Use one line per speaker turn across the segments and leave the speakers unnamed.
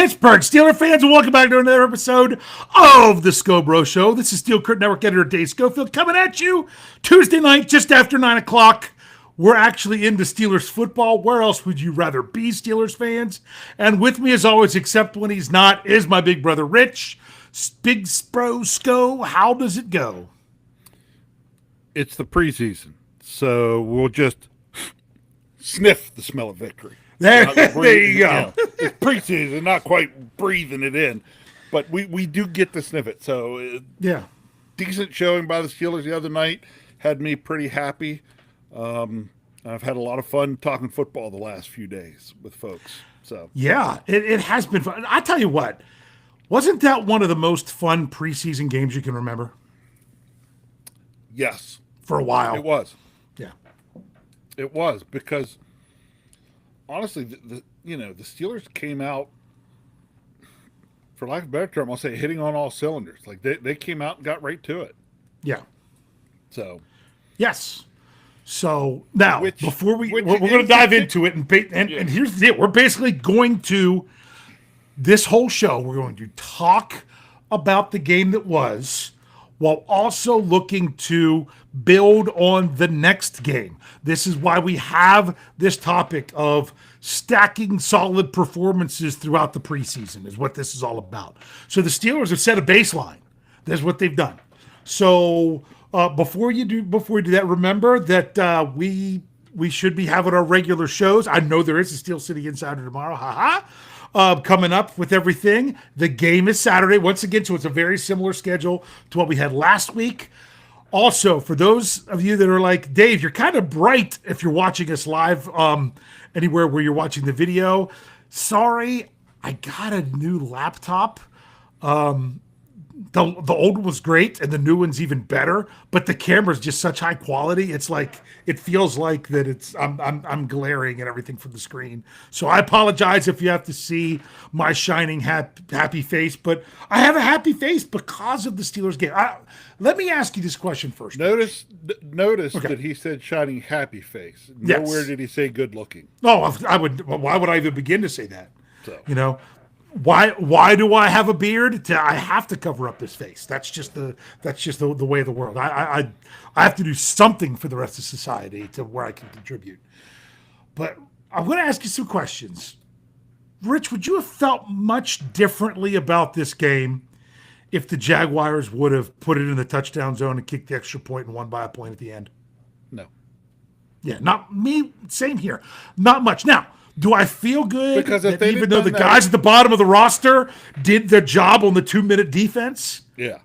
Pittsburgh Steelers fans, and welcome back to another episode of the Scho Bro Show. This is Steel Curtain Network editor Dave Schofield coming at you Tuesday night just after 9 o'clock. We're actually into Steelers football. Where else would you rather be, Steelers fans? And with me, as always, except when he's not, is my big brother Rich. Big Bro Scho, how does it go?
It's the preseason, so we'll just sniff the smell of victory.
There you go.
It's preseason, not quite breathing it in, but we do get to sniff it. So
yeah,
decent showing by the Steelers the other night had me pretty happy. I've had a lot of fun talking football the last few days with folks. So
yeah, it has been fun. I tell you what, wasn't that one of the most fun preseason games you can remember?
Yes,
for a while
it was.
Yeah,
it was because. Honestly, the Steelers came out, for lack of a better term, I'll say hitting on all cylinders. Like they came out and got right to it.
Yeah.
So.
Yes. So now, before we're going to dive into it, and here's it. We're basically going to, this whole show, we're going to talk about the game that was, while also looking to build on the next game. This is why we have this topic of stacking solid performances throughout the preseason, is what this is all about. So the Steelers have set a baseline. That's what they've done. So before you do that, remember that we should be having our regular shows. I know there is a Steel City Insider tomorrow. Coming up with everything. The game is Saturday once again, so it's a very similar schedule to what we had last week. Also, for those of you that are like, Dave, you're kind of bright if you're watching us live anywhere where you're watching the video. Sorry, I got a new laptop. The old one was great, and the new one's even better. But the camera's just such high quality. It's like it feels like that. I'm glaring at everything from the screen. So I apologize if you have to see my shining happy face. But I have a happy face because of the Steelers game. Let me ask you this question first.
Notice that he said shining happy face. Nowhere did he say good looking.
Oh, I would. Why would I even begin to say that? So. Why do I have a beard? I have to cover up this face. That's just the way of the world. I have to do something for the rest of society to where I can contribute. But I'm going to ask you some questions. Rich, would you have felt much differently about this game if the Jaguars would have put it in the touchdown zone and kicked the extra point and won by a point at the end?
No.
Yeah, not me. Same here. Not much. Now, do I feel good
because
that even though the guys at the bottom of the roster did their job on the 2-minute defense? Yeah.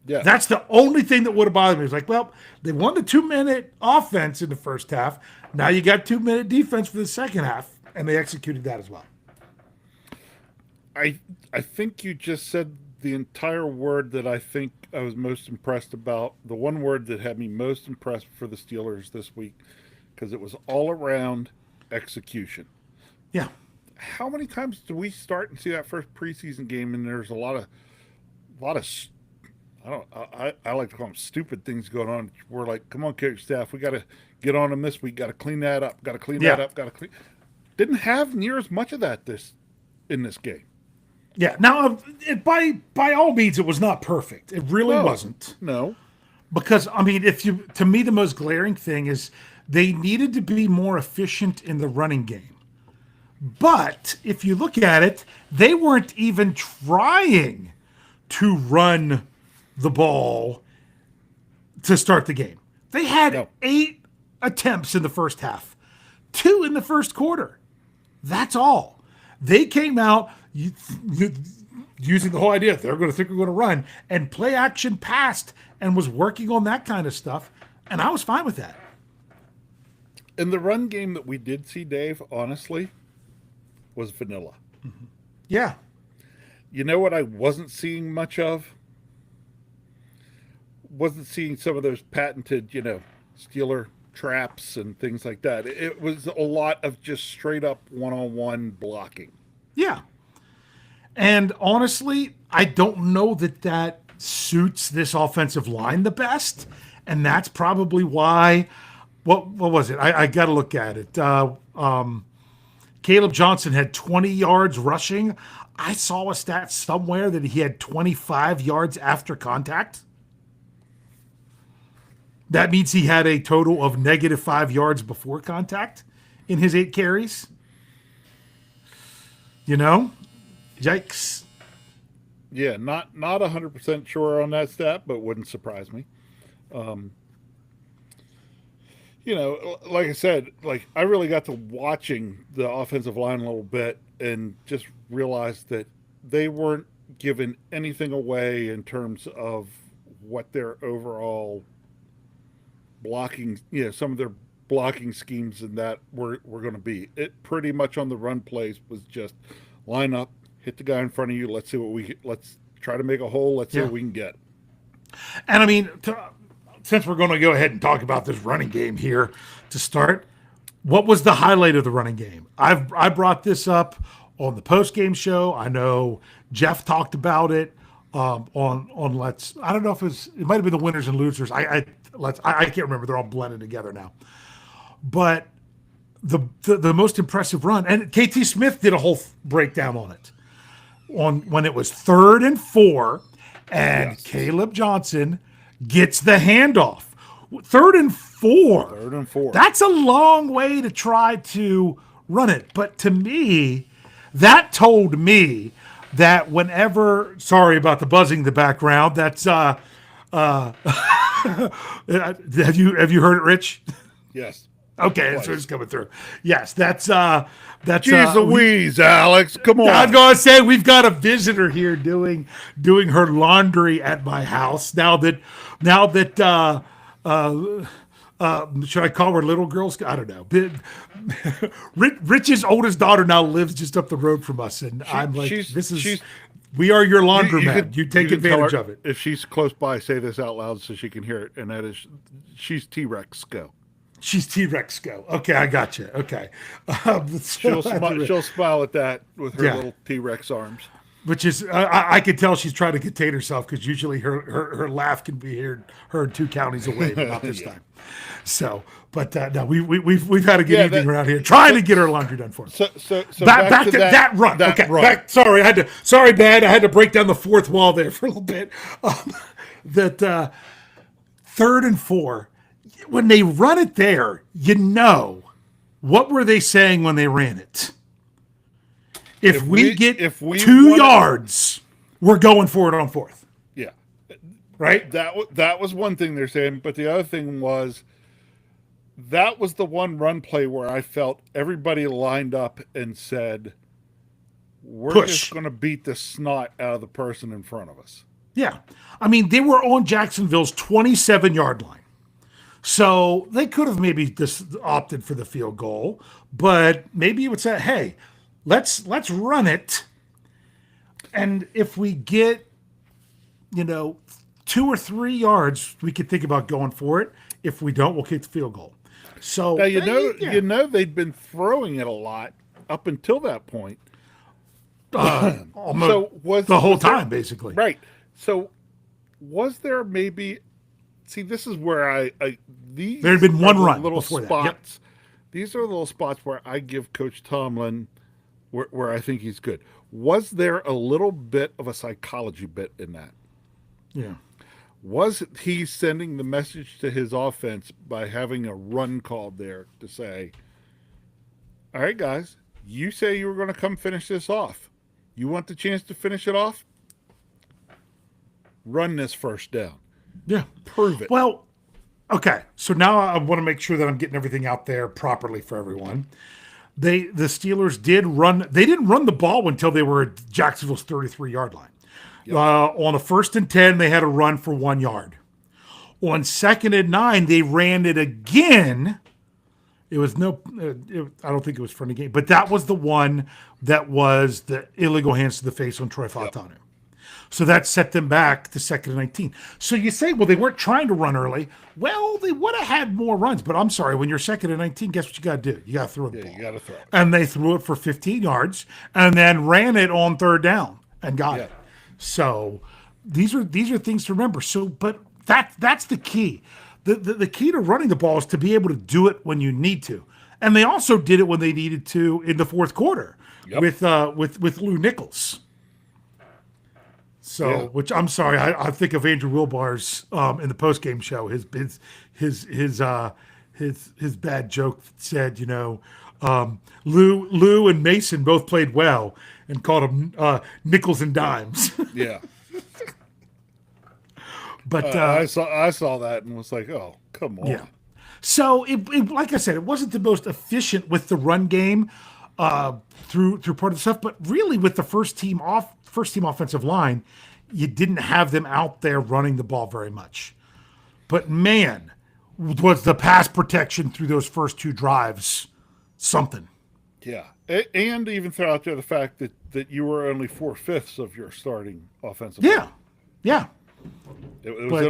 That's the only thing that would have bothered me. It's like, well, they won the 2-minute offense in the first half. Now you got 2-minute defense for the second half, and they executed that as well.
I think you just said the entire word that I think I was most impressed about. The one word that had me most impressed for the Steelers this week, because it was all around execution.
Yeah.
How many times do we start and see that first preseason game and there's a lot of I like to call them stupid things going on. We're like, come on, coach staff, we got to get on them this week. Got to clean that up. Got to clean that up. Didn't have near as much of that in this game.
Yeah. Now, by all means, it was not perfect. It really wasn't.
No.
Because I mean, to me, the most glaring thing is they needed to be more efficient in the running game. But if you look at it, they weren't even trying to run the ball to start the game. They had 8 attempts in the first half, 2 in the first quarter. That's all. They came out using the whole idea they're going to think we're going to run, and play action passed and was working on that kind of stuff, and I was fine with that.
In the run game that we did see, Dave, honestly, was vanilla.
Mm-hmm. Yeah.
You know what I wasn't seeing much of? Wasn't seeing some of those patented, Steeler traps and things like that. It was a lot of just straight up one-on-one blocking.
Yeah. And honestly, I don't know that suits this offensive line the best. And that's probably why, what was it? I got to look at it. Caleb Johnson had 20 yards rushing. I saw a stat somewhere that he had 25 yards after contact. That means he had a total of -5 yards before contact in his 8 carries. Yikes.
Yeah, not 100% sure on that stat, but wouldn't surprise me. Like I said, I really got to watching the offensive line a little bit and just realized that they weren't giving anything away in terms of what their overall blocking, some of their blocking schemes and that were going to be. It pretty much on the run plays was just line up, hit the guy in front of you. Let's try to make a hole. Let's see what we can get.
And I mean, since we're going to go ahead and talk about this running game here to start, what was the highlight of the running game? I brought this up on the post-game show. I know Jeff talked about it on Let's. I don't know if it might have been the winners and losers. I can't remember. They're all blended together now. But the most impressive run, and KT Smith did a whole breakdown on it, when it was 3rd and 4, and yes. Caleb Johnson gets the handoff. 3rd and 4.
3rd and 4.
That's a long way to try to run it. But to me, that told me that whenever, sorry about the buzzing in the background, that's have you heard it, Rich?
Yes.
Okay, that's what's coming through. Yes, that's
Jeez Louise, Alex, come on.
I'm going to say we've got a visitor here doing her laundry at my house. Now that should I call her little girl? I don't know. Rich's oldest daughter now lives just up the road from us, and I'm like, we are your laundromat. You take advantage of it.
If she's close by, say this out loud so she can hear it, and that is, she's T-Rex Scho.
She's T-Rex Scho. Okay, I got you. Okay.
She'll smile at that with her little T-Rex arms.
Which is, I could tell she's trying to contain herself because usually her laugh can be heard 2 counties away, but not this time. So, but no, we've had a good evening around here trying to get her laundry done for us.
So
back to that run. Sorry, I had to break down the 4th wall there for a little bit. 3rd and 4. When they run it there, what were they saying when they ran it? If we get 2 yards, we're going for it on 4th.
Yeah.
Right?
That was one thing they're saying, but the other thing was that was the one run play where I felt everybody lined up and said, we're just going to beat the snot out of the person in front of us.
Yeah. I mean, they were on Jacksonville's 27-yard line. So they could have maybe just opted for the field goal, but maybe you would say, hey, let's run it. And if we get, 2 or 3 yards, we could think about going for it. If we don't, we'll kick the field goal. So
now they'd been throwing it a lot up until that point.
Almost the whole time, basically.
Right. So was there maybe... See, this is where there
had been one run
little
before
spots.
That. Yep.
These are little spots where I give Coach Tomlin where I think he's good. Was there a little bit of a psychology bit in that?
Yeah.
Was he sending the message to his offense by having a run called there to say, all right, guys, you say you were going to come finish this off. You want the chance to finish it off? Run this first down.
Yeah.
Prove it.
Well, okay. So now I want to make sure that I'm getting everything out there properly for everyone. The Steelers did run. They didn't run the ball until they were at Jacksonville's 33-yard line. Yep. On a 1st and 10, they had a run for 1 yard. On 2nd and 9, they ran it again. It was I don't think it was from the game, but that was the one that was the illegal hands to the face on Troy Fautanu. Yep. So that set them back to 2nd and 19. So you say, well, they weren't trying to run early. Well, they would have had more runs, but I'm sorry, when you're 2nd and 19, guess what you got to do? You got to throw the ball.
You got to throw it.
And they threw it for 15 yards and then ran it on 3rd down and got it. So these are things to remember. So, but that's the key. The key to running the ball is to be able to do it when you need to. And they also did it when they needed to in the fourth quarter
Yep.
with Lou Nichols. So, which I'm sorry, I think of Andrew Wilbar's in the postgame show. His bad joke said, Lou and Mason both played well and called them nickels and dimes.
Yeah.
But
I saw that and was like, oh, come on.
Yeah. So it like I said, it wasn't the most efficient with the run game through part of the stuff, but really with the first team offensive line, you didn't have them out there running the ball very much. But man, was the pass protection through those first two drives something.
Yeah. And even throw out there the fact that you were only 4/5 of your starting offensive line.
Yeah.
It was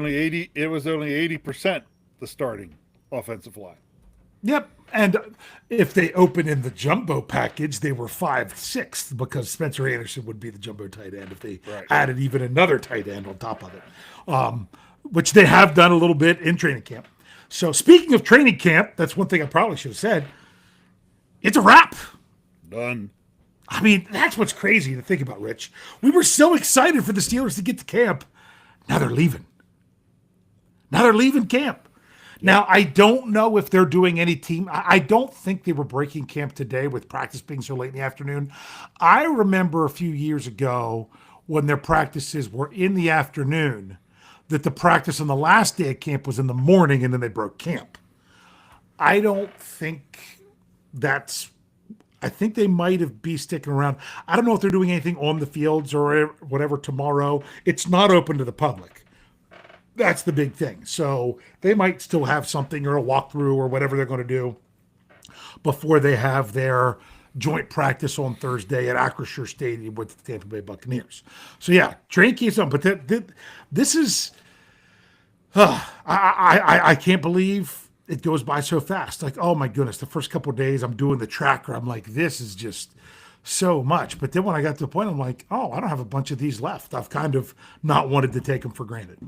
only 80% the starting offensive line.
Yep. And if they open in the jumbo package, they were 5/6 because Spencer Anderson would be the jumbo tight end if they added even another tight end on top of it, which they have done a little bit in training camp. So speaking of training camp, that's one thing I probably should have said. It's a wrap.
Done.
I mean, that's what's crazy to think about, Rich. We were so excited for the Steelers to get to camp. Now they're leaving. Now they're leaving camp. Now, I don't know if they're doing any team. I don't think they were breaking camp today with practice being so late in the afternoon. I remember a few years ago when their practices were in the afternoon, that the practice on the last day of camp was in the morning and then they broke camp. I don't think I think they might be sticking around. I don't know if they're doing anything on the fields or whatever tomorrow. It's not open to the public. That's the big thing. So they might still have something or a walkthrough or whatever they're going to do before they have their joint practice on Thursday at Acrisure Stadium with the Tampa Bay Buccaneers. So yeah, training camp's on. But this is, I can't believe it goes by so fast. Like, oh my goodness, the first couple of days I'm doing the tracker. I'm like, this is just so much. But then when I got to the point, I'm like, oh, I don't have a bunch of these left. I've kind of not wanted to take them for granted.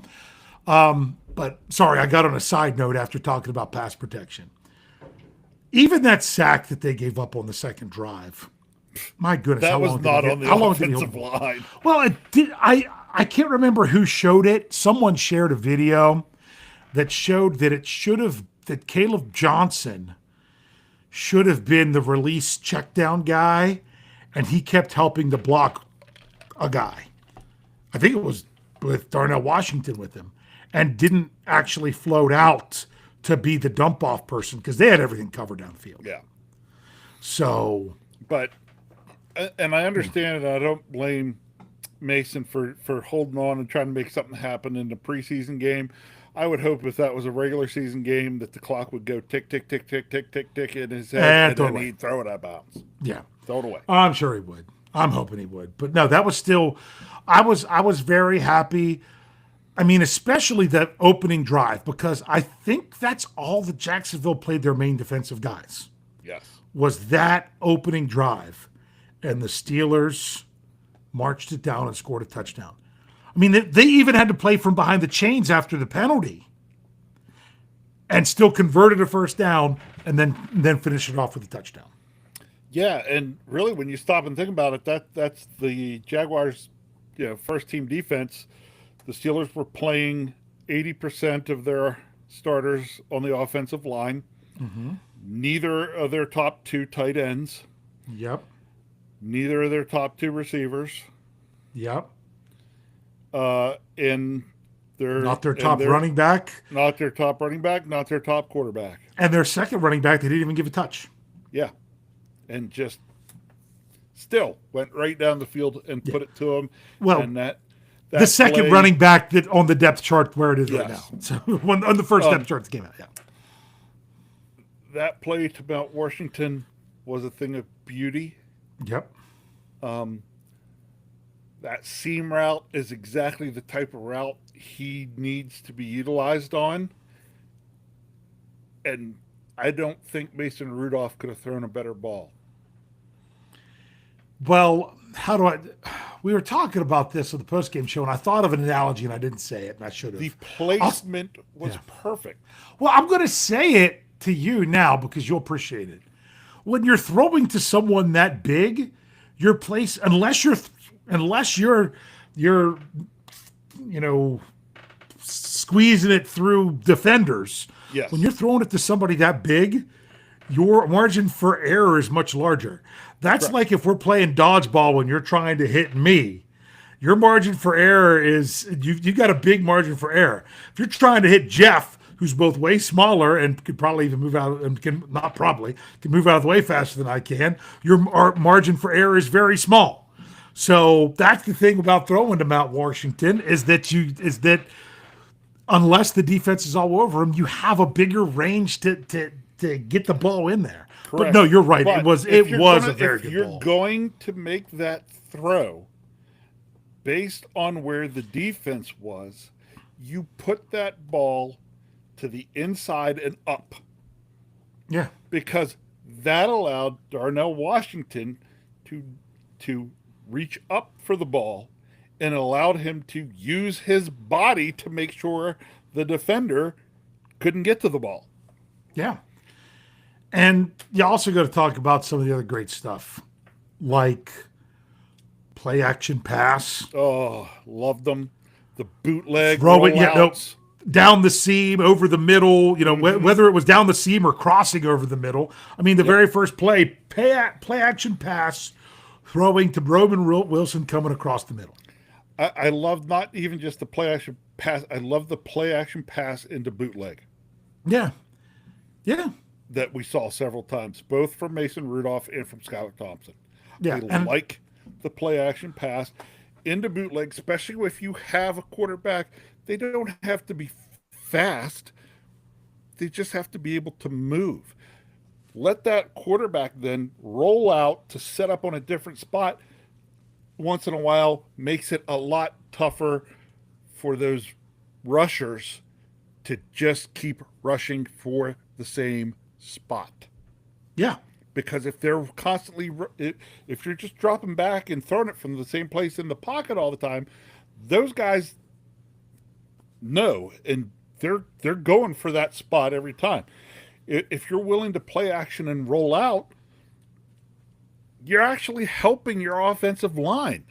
But sorry, I got on a side note after talking about pass protection. Even that sack that they gave up on the second drive, my goodness,
that was not on the offensive line.
Well, it did. I can't remember who showed it. Someone shared a video that showed that Caleb Johnson should have been the release check down guy, and he kept helping to block a guy. I think it was with Darnell Washington with him, and didn't actually float out to be the dump off person because they had everything covered down the field.
Yeah.
So,
and I understand, and I don't blame Mason for holding on and trying to make something happen in the preseason game. I would hope if that was a regular season game that the clock would go tick, tick, tick, tick, tick, tick, tick in his head, and then he'd throw it out of bounds.
Yeah.
Throw it away.
I'm sure he would. I'm hoping he would. But no, that was still, I was very happy. I mean, especially that opening drive, because I think that's all that Jacksonville played their main defensive guys.
Yes.
Was that opening drive. And the Steelers marched it down and scored a touchdown. I mean, they even had to play from behind the chains after the penalty and still converted a first down and then finish it off with a touchdown.
Yeah, and really when you stop and think about it, that's the Jaguars' first team defense. The Steelers were playing 80% of their starters on the offensive line.
Mm-hmm.
Neither of their top two tight ends.
Yep.
Neither of their top two receivers.
Yep.
In their
not their top running back.
Not their top running back, not their top quarterback.
And their second running back, they didn't even give a touch.
Yeah. And just still went right down the field and put it to him.
Well,
and that
the second running back that on the depth chart where it is right now.
Yes.
So on the first depth chart that came out, yeah.
That play to Mount Washington was a thing of beauty.
Yep.
That seam route is exactly the type of route he needs to be utilized on. And I don't think Mason Rudolph could have thrown a better ball.
Well, we were talking about this on the postgame show, and I thought of an analogy, and I didn't say it, and I should have.
The placement was perfect.
Well, I'm going to say it to you now because you'll appreciate it. when you're throwing to someone that big, your place, unless you're, squeezing it through defenders.
Yes.
When you're throwing it to somebody that big, your margin for error is much larger. That's
Correct.
like if we're playing dodgeball when you're trying to hit me. Your margin for error is you've got a big margin for error. If you're trying to hit Jeff, who's both way smaller and could probably even move out and can move out of the way faster than I can, your margin for error is very small. So that's the thing about throwing to Mount Washington is that unless the defense is all over him, you have a bigger range to get the ball in there.
Correct.
But no, you're right.
But
it was a very good ball.
If you're going to make that throw based on where the defense was, you put that ball to the inside and up.
Yeah.
Because that allowed Darnell Washington to reach up for the ball and allowed him to use his body to make sure the defender couldn't get to the ball.
Yeah. And you also got to talk about some of the other great stuff, like play action pass.
Oh, loved them. The bootleg
rollouts. Down the seam, over the middle, whether it was down the seam or crossing over the middle. I mean, the very first play action pass, throwing to Roman Wilson coming across the middle.
I love not even just the play action pass. I love the play action pass into bootleg.
Yeah. Yeah.
That we saw several times, both from Mason Rudolph and from Skylar Thompson.
Yeah.
I like the play action pass into bootleg, especially if you have a quarterback. They don't have to be fast. They just have to be able to move. Let that quarterback then roll out to set up on a different spot once in a while, makes it a lot tougher for those rushers to just keep rushing for the same spot.
Yeah.
Because if they're constantly, if you're just dropping back and throwing it from the same place in the pocket all the time, those guys know, and they're going for that spot every time. If you're willing to play action and roll out, you're actually helping your offensive line.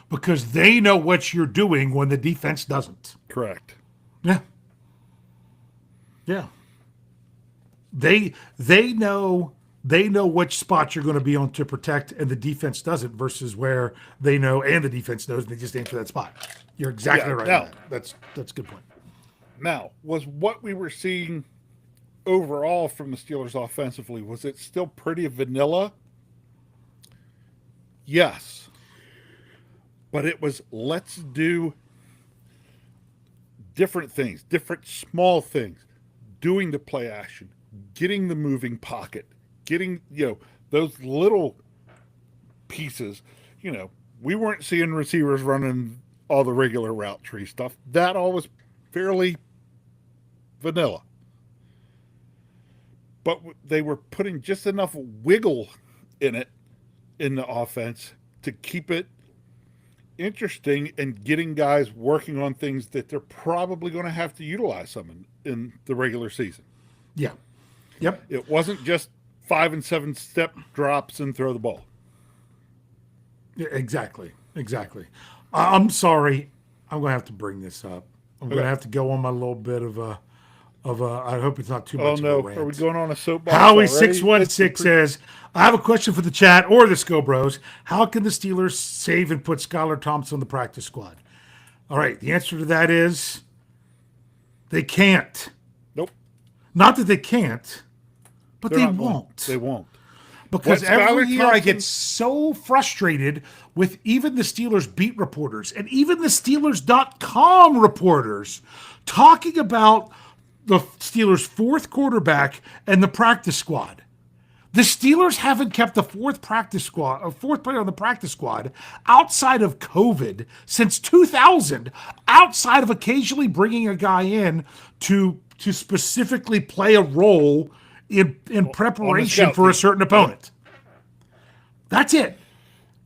Because they know what you're doing when the defense doesn't.
Correct.
Yeah. Yeah. They know which spot you're going to be on to protect, and the defense doesn't, versus where they know and the defense knows, and they just aim for that spot. You're exactly right.
Now,
that's a good point.
Now, was what we were seeing overall from the Steelers offensively, was it still pretty vanilla? Yes. But it was, let's do different things, different small things, doing the play action, getting the moving pocket, getting, those little pieces. We weren't seeing receivers running all the regular route tree stuff. That all was fairly vanilla. But they were putting just enough wiggle in it, in the offense, to keep it interesting and getting guys working on things that they're probably going to have to utilize some in the regular season.
Yeah. Yep.
It wasn't just 5 and 7 step drops and throw the ball.
Yeah, exactly. I'm sorry. I'm going to have to bring this up. I'm going to have to go on my little bit of a I hope it's not too much of a rant.
Are we going on a soapbox?
Howie616 says, I have a question for the chat or the Scho Bros. How can the Steelers save and put Skylar Thompson on the practice squad? All right, the answer to that is they can't.
Nope.
Not that they can't, but they won't.
They won't.
Because every year I get so frustrated with even the Steelers beat reporters and even the Steelers.com reporters talking about the Steelers' fourth quarterback and the practice squad. The Steelers haven't kept the fourth player on the practice squad outside of COVID since 2000, outside of occasionally bringing a guy in to specifically play a role in preparation for a certain opponent. That's it.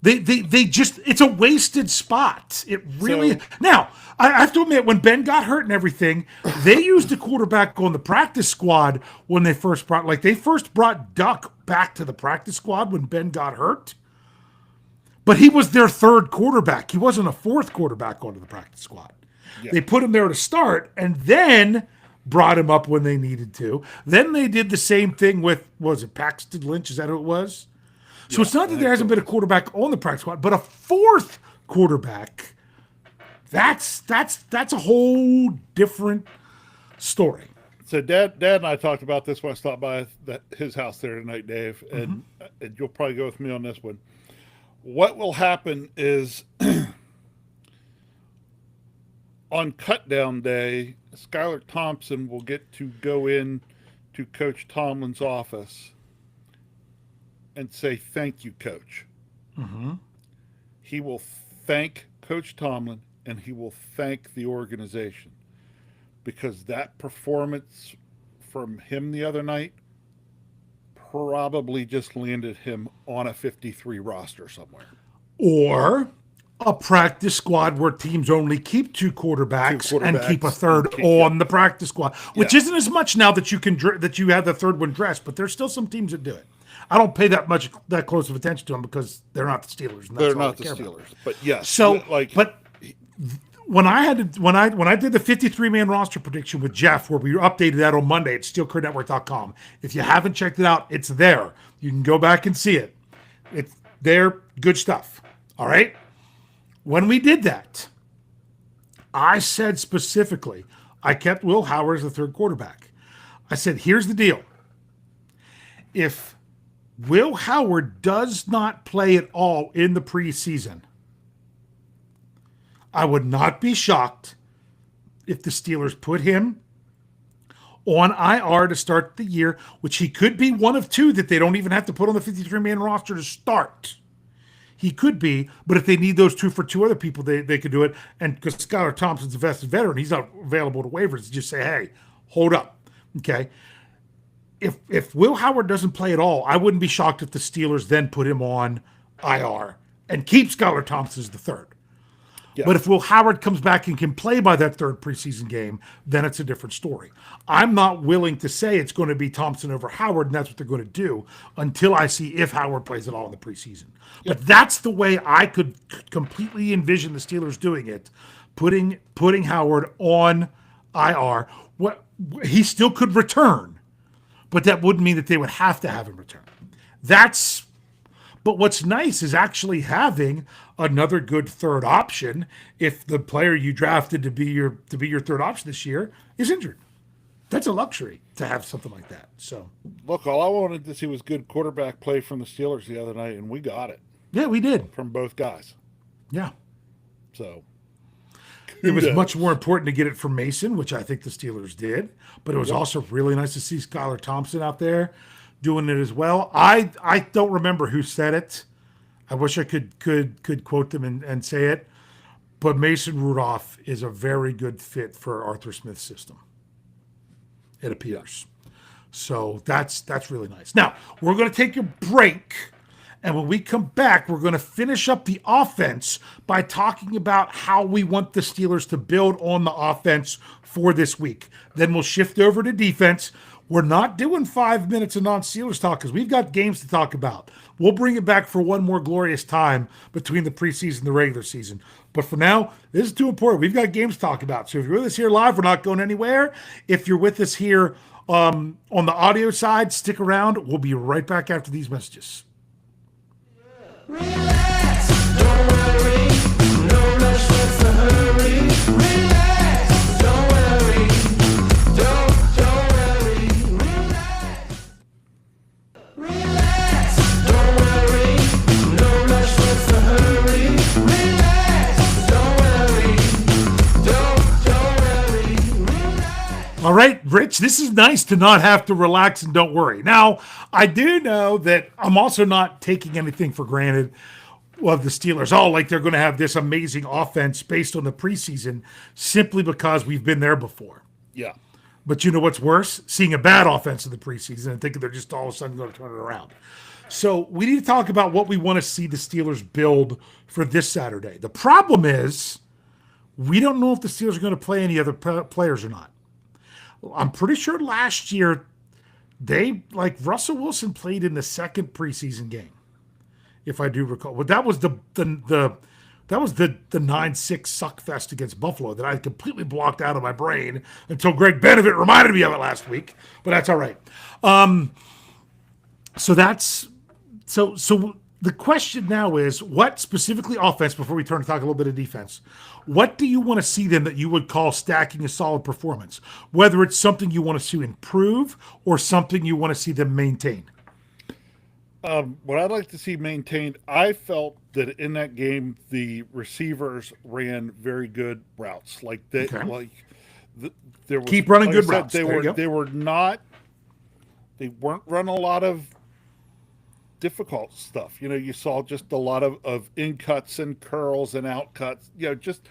They just, it's a wasted spot. It really. Now, I have to admit, when Ben got hurt and everything, they used a quarterback on the practice squad when they first brought Duck back to the practice squad when Ben got hurt. But he was their third quarterback. He wasn't a fourth quarterback onto the practice squad. Yeah. They put him there to start and then brought him up when they needed to. Then they did the same thing with, was it Paxton Lynch? Is that who it was? So it's not that there hasn't been a quarterback on the practice squad, but a fourth quarterback. That's a whole different story.
So Dad and I talked about this when I stopped by his house there tonight, Dave, and you'll probably go with me on this one. What will happen is on cutdown day, Skylar Thompson will get to go in to Coach Tomlin's office and say, "Thank you, Coach." Mm-hmm. He will thank Coach Tomlin and he will thank the organization because that performance from him the other night probably just landed him on a 53 roster somewhere.
Or a practice squad where teams only keep two quarterbacks and keep a third on the practice squad, which isn't as much now that you have the third one dressed, but there's still some teams that do it. I don't pay that close of attention to them because they're not the Steelers. And
they're not the Steelers, but yes.
So, but when I did the 53-man roster prediction with Jeff, where we updated that on Monday at SteelCareNetwork.com. If you haven't checked it out, it's there. You can go back and see it. It's there. Good stuff. All right. When we did that, I said specifically, I kept Will Howard as the third quarterback. I said, here's the deal. If Will Howard does not play at all in the preseason, I would not be shocked if the Steelers put him on IR to start the year, which he could be one of two that they don't even have to put on the 53-man roster to start. He could be, but if they need those two for two other people, they could do it. And because Skylar Thompson's a vested veteran, he's not available to waivers. Just say, hey, hold up. Okay. If Will Howard doesn't play at all, I wouldn't be shocked if the Steelers then put him on IR and keep Skylar Thompson as the third. Yeah. But if Will Howard comes back and can play by that third preseason game, then it's a different story. I'm not willing to say it's going to be Thompson over Howard, and that's what they're going to do until I see if Howard plays at all in the preseason. Yep. But that's the way I could completely envision the Steelers doing it, putting Howard on IR. He still could return, but that wouldn't mean that they would have to have him return. But what's nice is actually having another good third option if the player you drafted to be your third option this year is injured. That's a luxury to have something like that. So
look, all I wanted to see was good quarterback play from the Steelers the other night, and we got it.
Yeah, we did.
From both guys.
Yeah.
So
it was much more important to get it from Mason, which I think the Steelers did, but it was also really nice to see Skylar Thompson out there doing it as well. I don't remember who said it. I wish I could quote them and say it, but Mason Rudolph is a very good fit for Arthur Smith's system. It appears. So that's really nice. Now, we're going to take a break, and when we come back, we're going to finish up the offense by talking about how we want the Steelers to build on the offense for this week. Then we'll shift over to defense. We're not doing 5 minutes of non-Steelers talk because we've got games to talk about. We'll bring it back for one more glorious time between the preseason and the regular season. But for now, this is too important. We've got games to talk about. So if you're with us here live, we're not going anywhere. If you're with us here on the audio side, stick around. We'll be right back after these messages. Relax, don't worry, no rush, what's the hurry? Relax, don't worry, don't worry, relax. Relax, don't worry, no rush, what's the hurry? Relax, don't worry, relax. All right, Rich, this is nice to not have to relax and don't worry. Now, I do know that I'm also not taking anything for granted of the Steelers. Oh, like they're going to have this amazing offense based on the preseason simply because we've been there before.
Yeah.
But you know what's worse? Seeing a bad offense in the preseason and thinking they're just all of a sudden going to turn it around. So we need to talk about what we want to see the Steelers build for this Saturday. The problem is we don't know if the Steelers are going to play any other players or not. I'm pretty sure last year Russell Wilson played in the second preseason game, if I do recall. But that was the 9-6 suckfest against Buffalo that I completely blocked out of my brain until Greg Benevit reminded me of it last week. But that's all right. So the question now is, what specifically offense, before we turn to talk a little bit of defense, what do you want to see them that you would call stacking a solid performance? Whether it's something you want to see improve or something you want to see them maintain?
What I'd like to see maintained, I felt that in that game, the receivers ran very good routes. There was,
keep running good
said,
routes.
They weren't running a lot of difficult stuff. You saw just a lot of in cuts and curls and out cuts, just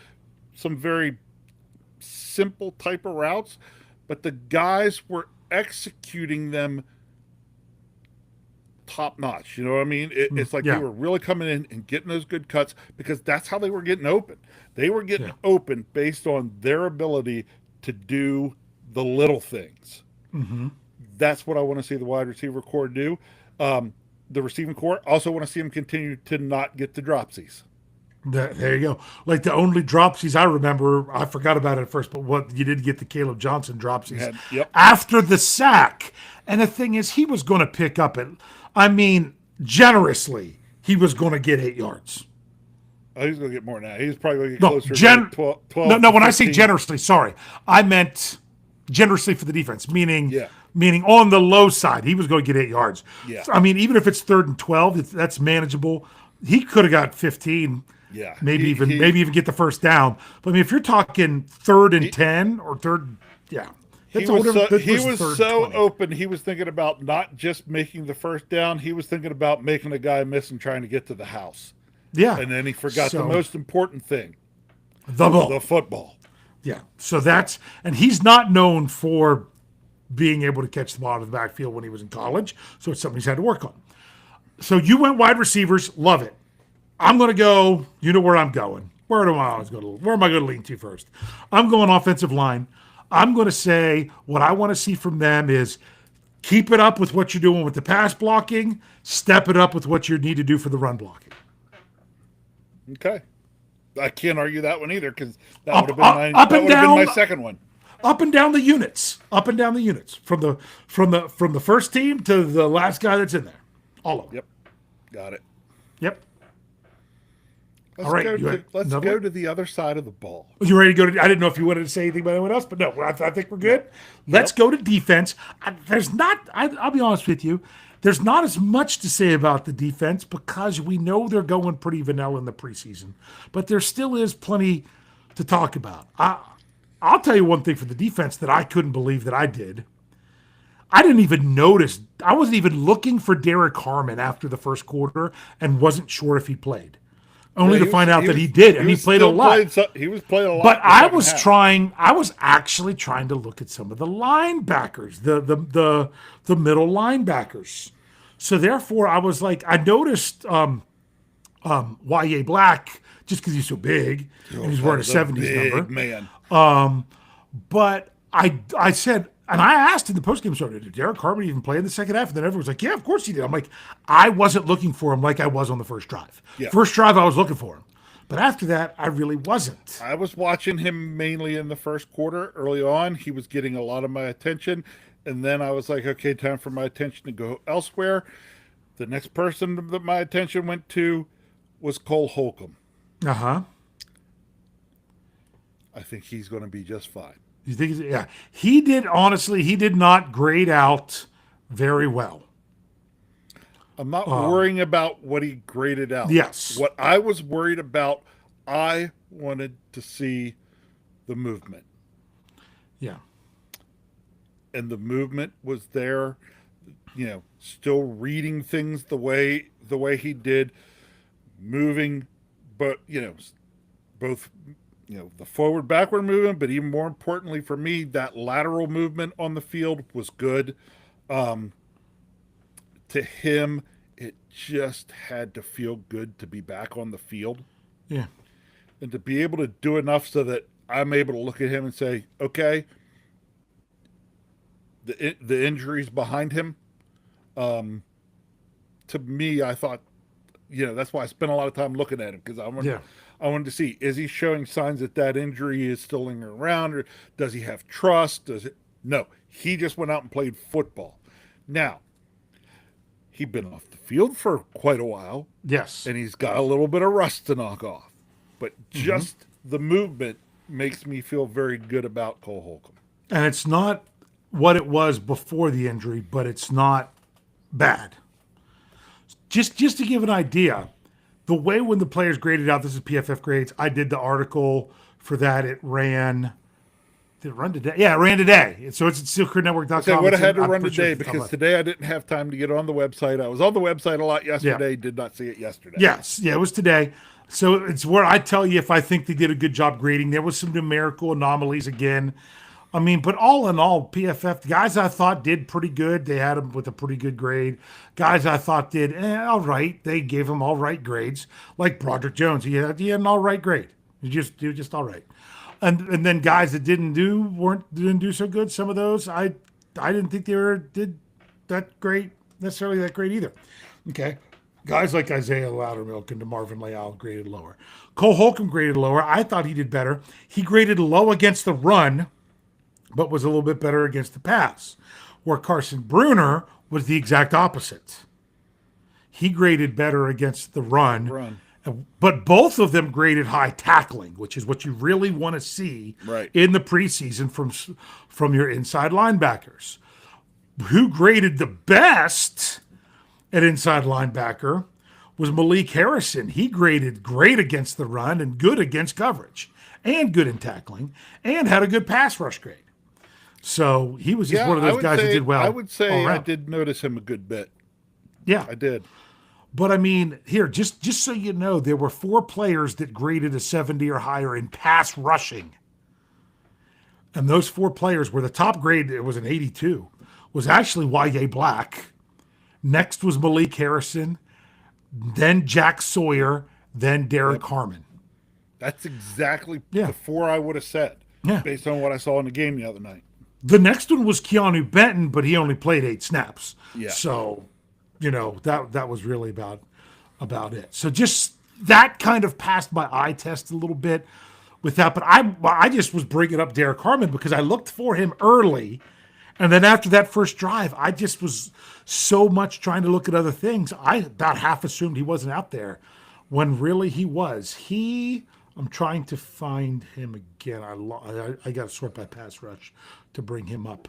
some very simple type of routes, but the guys were executing them top notch. You know what I mean? It's like they were really coming in and getting those good cuts because that's how they were getting open. They were getting open based on their ability to do the little things.
Mm-hmm.
That's what I want to see the wide receiver core do. The receiving core, also want to see them continue to not get the dropsies.
There you go. Like the only dropsies I remember, I forgot about it at first, but what you did get the Caleb Johnson dropsies after the sack. And the thing is, he was going to pick up it. I mean, generously, he was going to get 8 yards.
Oh, he's going to get more now. He's probably going to get closer to 12.
No, when I say generously, sorry, I meant generously for the defense, meaning on the low side, he was going to get 8 yards.
Yeah.
I mean, even if it's 3rd and 12, that's manageable. He could have got 15.
Yeah.
Maybe even get the first down. But I mean, if you're talking 3rd and 10 or 3rd,
he was so open. He was thinking about not just making the first down. He was thinking about making a guy miss and trying to get to the house.
Yeah.
And then he forgot the most important thing.
The ball.
The football.
Yeah. So and he's not known for being able to catch the ball out of the backfield when he was in college. So it's something he's had to work on. So you went wide receivers. Love it. I'm going to go, you know where I'm going. Where am I going to lean to first? I'm going offensive line. I'm going to say what I want to see from them is keep it up with what you're doing with the pass blocking, step it up with what you need to do for the run blocking.
Okay. I can't argue that one either because that would have been my second one.
Up and down the units. From the first team to the last guy that's in there. All of them.
Yep. Got it.
Yep.
Let's go to the other side of the ball.
You ready to go to? I didn't know if you wanted to say anything about anyone else, but no, I think we're good. Let's go to defense. I'll be honest with you, there's not as much to say about the defense because we know they're going pretty vanilla in the preseason, but there still is plenty to talk about. I'll tell you one thing for the defense that I couldn't believe that I did. I didn't even notice. I wasn't even looking for Derek Harmon after the first quarter and wasn't sure if he played. Only to find out that he did, and he played a lot.
He was playing a lot.
But I was actually trying to look at some of the linebackers, the middle linebackers. So therefore, I was like, I noticed Y.A. Black just because he's so big and he's wearing a 70s number.
Man.
But I said, and I asked in the postgame show, did Derek Harmon even play in the second half? And then everyone was like, yeah, of course he did. I'm like, I wasn't looking for him like I was on the first drive.
Yeah.
First drive, I was looking for him. But after that, I really wasn't.
I was watching him mainly in the first quarter. Early on, he was getting a lot of my attention. And then I was like, okay, time for my attention to go elsewhere. The next person that my attention went to was Cole Holcomb.
Uh-huh.
I think he's going to be just fine.
You think? Yeah, he did. Honestly, he did not grade out very well.
I'm not worrying about what he graded out.
Yes.
What I was worried about, I wanted to see the movement.
Yeah.
And the movement was there. Still reading things the way he did, moving, but both. The forward backward movement, but even more importantly for me, that lateral movement on the field was good. To him, it just had to feel good to be back on the field.
Yeah.
And to be able to do enough so that I'm able to look at him and say, okay, the injuries behind him. To me, I thought, that's why I spent a lot of time looking at him, because I wanted to see, is he showing signs that injury is still lingering around, or does he have trust? No, he just went out and played football. Now, he'd been off the field for quite a while.
Yes.
And he's got a little bit of rust to knock off. But just the movement makes me feel very good about Cole Holcomb.
And it's not what it was before the injury, but it's not bad. Just to give an idea, the way when the players graded out, this is PFF grades, I did the article for that. Did it run today? Yeah, it ran today. So it's at SteelCareerNetwork.com.
So I would have had to run today because today I didn't have time to get on the website. I was on the website a lot yesterday, did not see it yesterday.
Yes, it was today. So it's where I tell you if I think they did a good job grading. There was some numerical anomalies again. I mean, but all in all, PFF, the guys I thought did pretty good. They had them with a pretty good grade. Guys I thought did all right. They gave them all right grades. Like Broderick Jones, he had an all right grade. He just all right. And then guys that didn't do so good. Some of those I didn't think they did that great, necessarily that great either. Okay. Guys like Isaiah Loudermilk and DeMarvin Leal graded lower. Cole Holcomb graded lower. I thought he did better. He graded low against the run, but was a little bit better against the pass. Where Carson Bruner was the exact opposite. He graded better against the run. But both of them graded high tackling, which is what you really want to see in the preseason from your inside linebackers. Who graded the best at inside linebacker was Malik Harrison. He graded great against the run and good against coverage and good in tackling and had a good pass rush grade. So he was just one of those guys that did well.
I would say I did notice him a good bit.
Yeah.
I did.
But I mean, here, just so you know, there were 4 players that graded a 70 or higher in pass rushing. And those 4 players were the top grade, it was an 82, was actually Y.A. Black. Next was Malik Harrison, then Jack Sawyer, then Derek Harmon.
That's exactly the 4 I would have said, based on what I saw in the game the other night.
The next one was Keanu Benton, but he only played 8 snaps.
Yeah.
So, that was really about it. So just that kind of passed my eye test a little bit with that. But I just was bringing up Derek Harmon because I looked for him early. And then after that first drive, I just was so much trying to look at other things. I about half assumed he wasn't out there when really he was. I'm trying to find him again. I got to sort by pass rush to bring him up.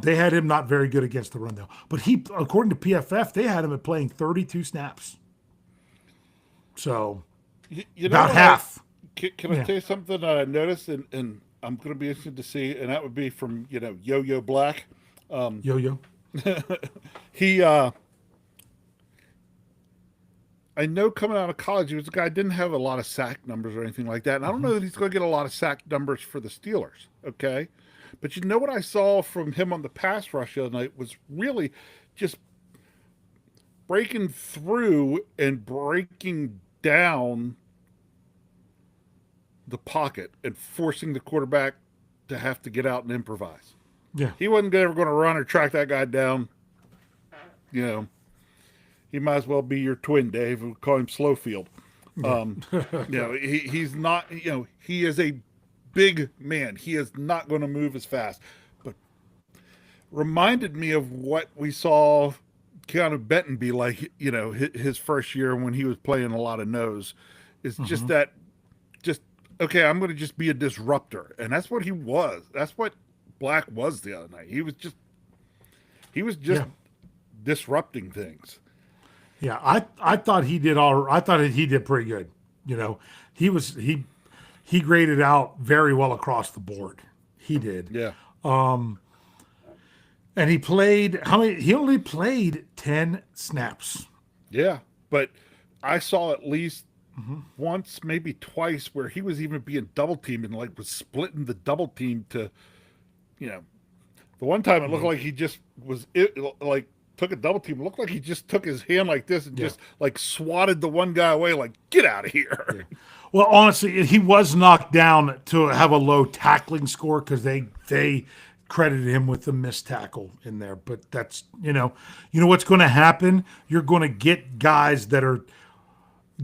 They had him not very good against the run, though. But he, according to PFF, they had him at playing 32 snaps. So, about half.
Can I tell you something that I noticed, and I'm going to be interested to see, and that would be from, Yo-Yo Black.
Yo-Yo.
He, I know coming out of college, he was a guy didn't have a lot of sack numbers or anything like that. And I don't know that he's going to get a lot of sack numbers for the Steelers, okay? But what I saw from him on the pass rush the other night was really just breaking through and breaking down the pocket and forcing the quarterback to have to get out and improvise.
Yeah.
He wasn't ever going to run or track that guy down. He might as well be your twin, Dave. We'll call him Slowfield. He's not, he is a big man. He is not going to move as fast. But reminded me of what we saw Keanu Benton be like, his first year when he was playing a lot of nose. It's just that, okay, I'm going to just be a disruptor. And that's what he was. That's what Black was the other night. He was just disrupting things.
Yeah, I thought he did I thought he did pretty good. He graded out very well across the board. He did.
Yeah.
And he played he only played 10 snaps.
Yeah, but I saw at least once, maybe twice, where he was even being double teamed and was splitting the double team to, the one time it looked like he just was took a double team. It looked like he just took his hand like this and just like swatted the one guy away, like, get out of here.
Yeah. Well, honestly, he was knocked down to have a low tackling score because they credited him with the missed tackle in there. But that's, you know what's going to happen? You're going to get guys that are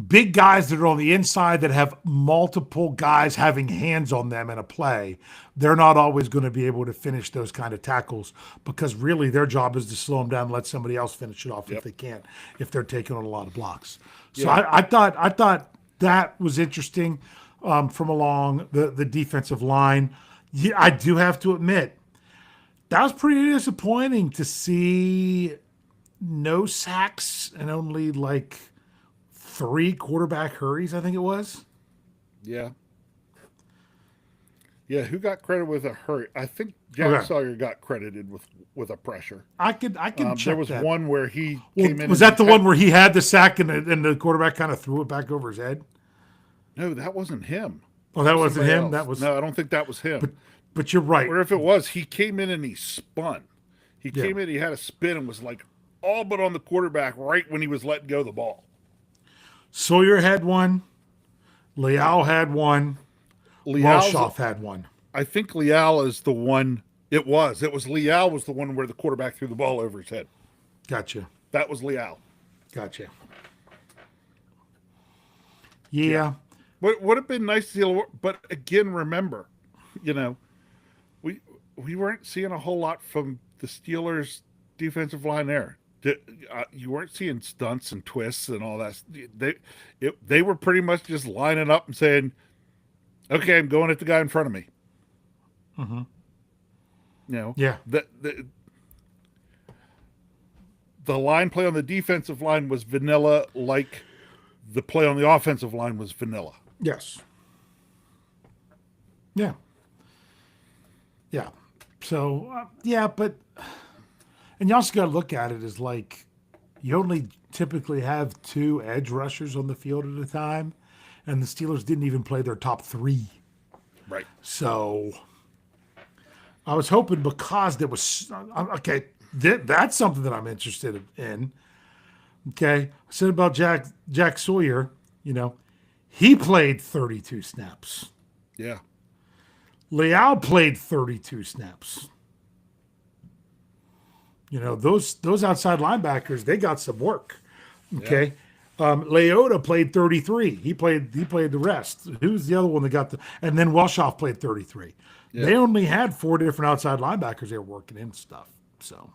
big guys that are on the inside that have multiple guys having hands on them in a play. They're not always going to be able to finish those kind of tackles because really their job is to slow them down and let somebody else finish it off if they can't, if they're taking on a lot of blocks. So I thought that was interesting from along the defensive line. Yeah, I do have to admit, that was pretty disappointing to see no sacks and only like 3 quarterback hurries, I think it was.
Yeah. Yeah, who got credit with a hurry? I think Jack Sawyer got credited with a pressure.
I can check
there was
that.
one where he came in.
Was that the one where he had the sack and the quarterback kind of threw it back over his head?
No, that wasn't him.
Oh, that wasn't him?
Else.
That was
No, I don't think that was him.
But you're right.
Or if it was, he came in and he spun. He came in, he had a spin and was like all but on the quarterback right when he was letting go of the ball.
Sawyer had one. Leal had one. Walshoff had one.
I think Leal is the one. It was Leal was the one where the quarterback threw the ball over his head.
Gotcha.
That was Leal.
Gotcha. Yeah.
But would have been nice to see. But again, remember, we weren't seeing a whole lot from the Steelers' defensive line there. You weren't seeing stunts and twists and all that. They were pretty much just lining up and saying, "Okay, I'm going at the guy in front of me."
Mm-hmm.
Yeah. The line play on the defensive line was vanilla, like the play on the offensive line was vanilla.
Yes. Yeah. Yeah. So but. And you also got to look at it as like you only typically have 2 edge rushers on the field at a time, and the Steelers didn't even play their top 3.
Right.
So I was hoping because there was okay, that's something that I'm interested in. Okay, I said about Jack Sawyer, he played 32 snaps.
Yeah.
Leal played 32 snaps. Those outside linebackers, they got some work. Okay. Yeah. Leota played 33. He played the rest. Who's the other one that got and then Walshoff played 33. Yeah. They only had 4 different outside linebackers they were working in stuff. So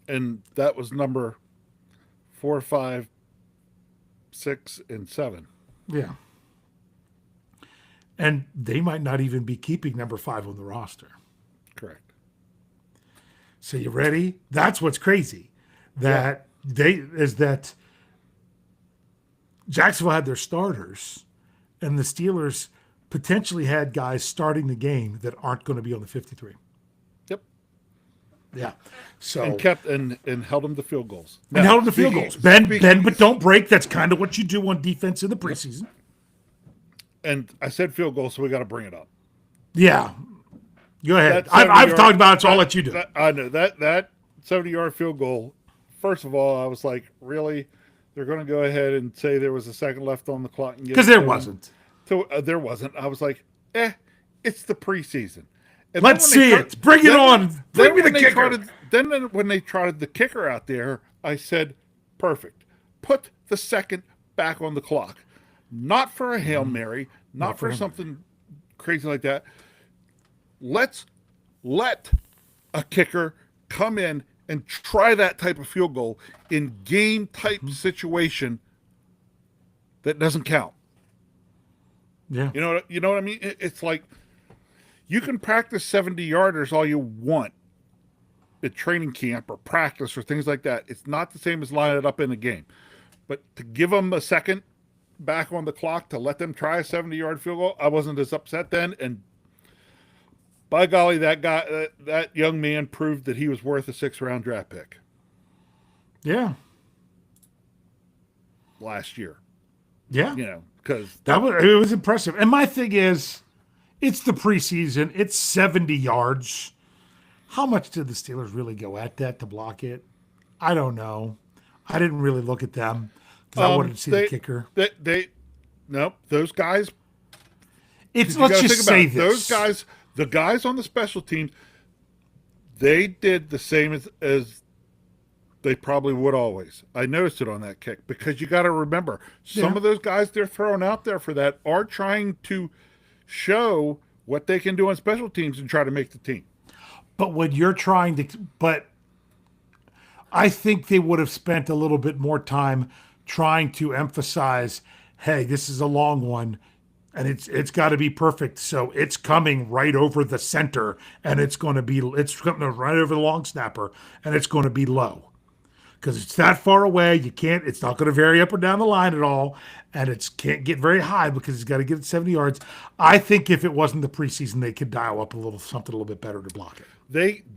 and that was number 4, 5, 6, and 7.
Yeah. And they might not even be keeping number 5 on the roster.
Correct.
So you ready? That's what's crazy. That Jacksonville had their starters, and the Steelers potentially had guys starting the game that aren't going to be on the 53.
Yep.
Yeah. So
and kept and held them to field goals.
And held them to field goals. Bend, but don't break. That's kind of what you do on defense in the preseason.
And I said field goal, so we got to bring it up.
Yeah. Go ahead. I've talked about it, so I'll let you do it.
I know that 70-yard field goal. First of all, I was like, really? They're going to go ahead and say there was a second left on the clock?
Because there wasn't.
So there wasn't. I was like, it's the preseason. And
let's see it. Bring it on. Bring me the kicker.
Then when they trotted the kicker out there, I said, perfect. Put the second back on the clock. Not for a Hail Mary, not for something crazy like that. Let's let a kicker come in and try that type of field goal in game type situation that doesn't count.
Yeah.
You know what I mean? It's like you can practice 70-yarders all you want at training camp or practice or things like that. It's not the same as line it up in a game. But to give them a second back on the clock to let them try a 70-yard field goal, I wasn't as upset then. And by golly, that young man proved that he was worth a 6th-round draft pick.
Yeah.
Last year.
Yeah.
Because
it was impressive. And my thing is, it's the preseason. It's 70 yards. How much did the Steelers really go at that to block it? I don't know. I didn't really look at them because I wanted to see the kicker.
Nope, those guys.
Let's just say this.
Those guys, the guys on the special teams, they did the same as they probably would always. I noticed it on that kick because you got to remember some of those guys they're throwing out there for that are trying to show what they can do on special teams and try to make the team.
But when you're trying to, I think they would have spent a little bit more time trying to emphasize, hey, this is a long one and it's got to be perfect. So it's coming right over the center and it's coming right over the long snapper and it's going to be low. Because it's that far away, it's not going to vary up or down the line at all, and it can't get very high because it's got to get it 70 yards. I think if it wasn't the preseason, they could dial up something a little bit better to block it.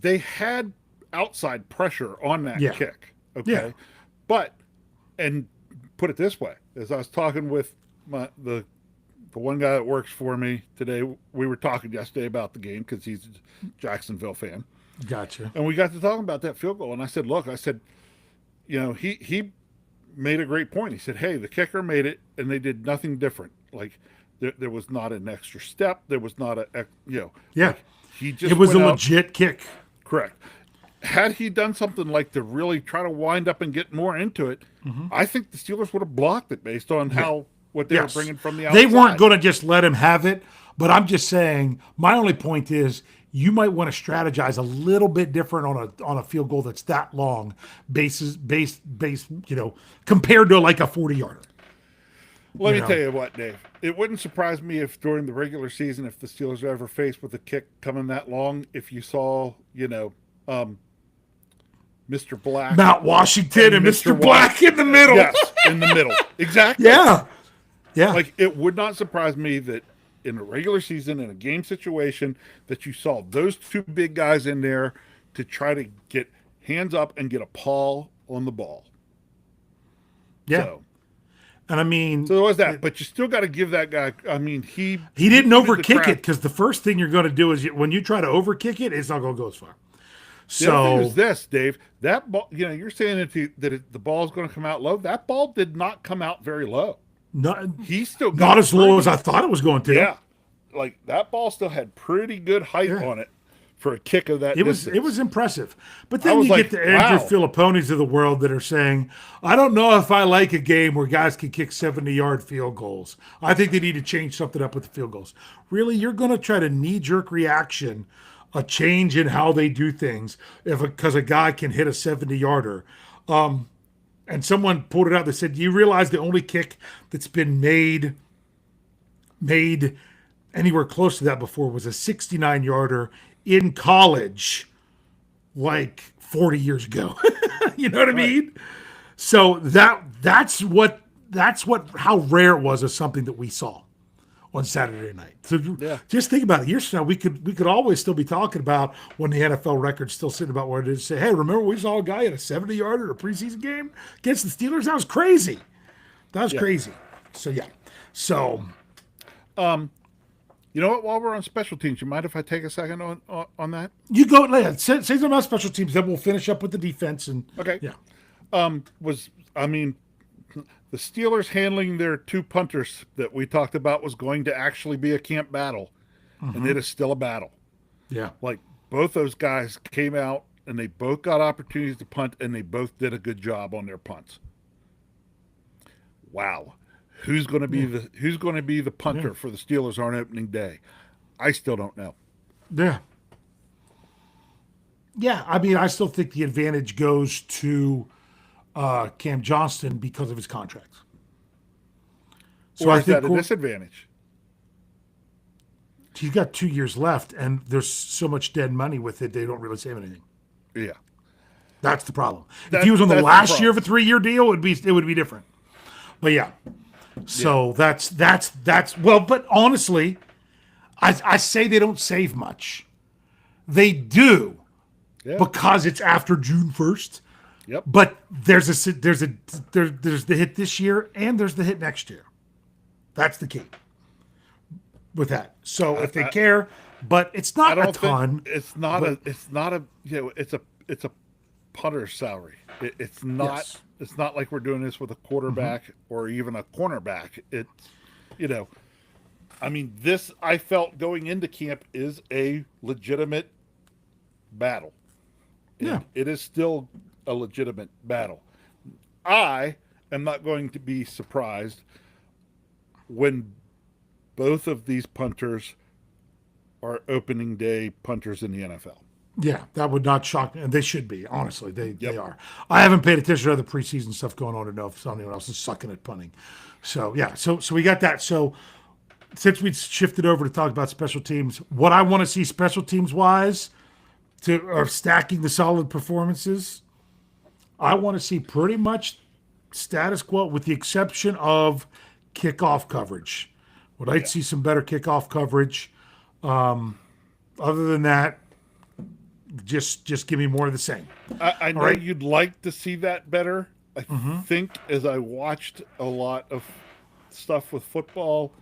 They had outside pressure on that kick, okay?
Yeah.
But, and put it this way, as I was talking with the one guy that works for me today, we were talking yesterday about the game because he's a Jacksonville fan.
Gotcha.
And we got to talking about that field goal, and I said, you know, he made a great point. He said, hey, the kicker made it, and they did nothing different. Like, there was not an extra step. There was not
Like
it
was a legit kick.
Correct. Had he done something like to really try to wind up and get more into it, I think the Steelers would have blocked it based on what they were bringing from the outside.
They weren't going to just let him have it, but I'm just saying, my only point is, you might want to strategize a little bit different on a field goal that's that long, compared to like a 40-yarder.
Let me tell you what, Dave. It wouldn't surprise me if during the regular season, if the Steelers are ever faced with a kick coming that long, if you saw, Mr. Black,
Mount Washington and Mr. Black in the middle.
Yes, in the middle. Exactly.
Yeah.
Like, it would not surprise me that in a regular season, in a game situation, that you saw those two big guys in there to try to get hands up and get a paw on the ball.
Yeah.
So,
and I mean,
so there was that, but you still got to give that guy, I mean, he
didn't overkick it, because the first thing you're going to do is when you try to overkick it, it's not going to go as far.
The other thing is this, Dave, that ball, you're saying that the ball is going to come out low. That ball did not come out very low. He still got
not as low as I thought it was going to.
Yeah, like that ball still had pretty good height on it for a kick of that distance.
It was impressive. But then you get the Andrew Filipponis of the world that are saying, I don't know if I like a game where guys can kick 70-yard field goals. I think they need to change something up with the field goals. Really, you're going to try to knee-jerk reaction, a change in how they do things, because a guy can hit a 70-yarder. And someone pulled it out. They said, do you realize the only kick that's been made anywhere close to that before was a 69-yarder in college, like 40 years ago? You know what I mean? So that's how rare it was of something that we saw on Saturday night. So just think about it. Years from now, we could always still be talking about when the NFL record's still sitting about where it is. Say, hey, remember we saw a guy at a 70-yarder in a preseason game against the Steelers? That was crazy. Crazy. So yeah. So,
you know what? While we're on special teams, you mind if I take a second on that?
You go ahead. Say something about special teams, then we'll finish up with the defense. And
okay.
Yeah.
The Steelers handling their two punters that we talked about was going to actually be a camp battle, and it is still a battle.
Yeah.
Like, both those guys came out, and they both got opportunities to punt, and they both did a good job on their punts. Wow. Who's going to be the punter for the Steelers on opening day? I still don't know.
Yeah. Yeah, I mean, I still think the advantage goes to Cam Johnston because of his contract.
So or is that a disadvantage?
He's got 2 years left, and there's so much dead money with it, they don't really save anything.
Yeah.
That's the problem. If he was on the last year of a 3-year deal, it would be different. But yeah. So that's well, but honestly, I say they don't save much. They do because it's after June 1st.
Yep.
But there's the hit this year and there's the hit next year. That's the key with that. So if they care, but it's not a ton.
It's not a it's a punter's salary. It's not
Yes.
it's not like we're doing this with a quarterback or even a cornerback. It's I mean, this I felt going into camp is a legitimate battle.
Yeah.
It is still a legitimate battle. I am not going to be surprised when both of these punters are opening day punters in the NFL.
Yeah, that would not shock me. And they should be, honestly. They are. I haven't paid attention to other preseason stuff going on to know if anyone else is sucking at punting. So, yeah, so we got that. So, since we shifted over to talk about special teams, what I want to see special teams wise are stacking the solid performances. I want to see pretty much status quo with the exception of kickoff coverage. Would I see some better kickoff coverage? Other than that, just give me more of the same.
I know you'd like to see that better. I think as I watched a lot of stuff with football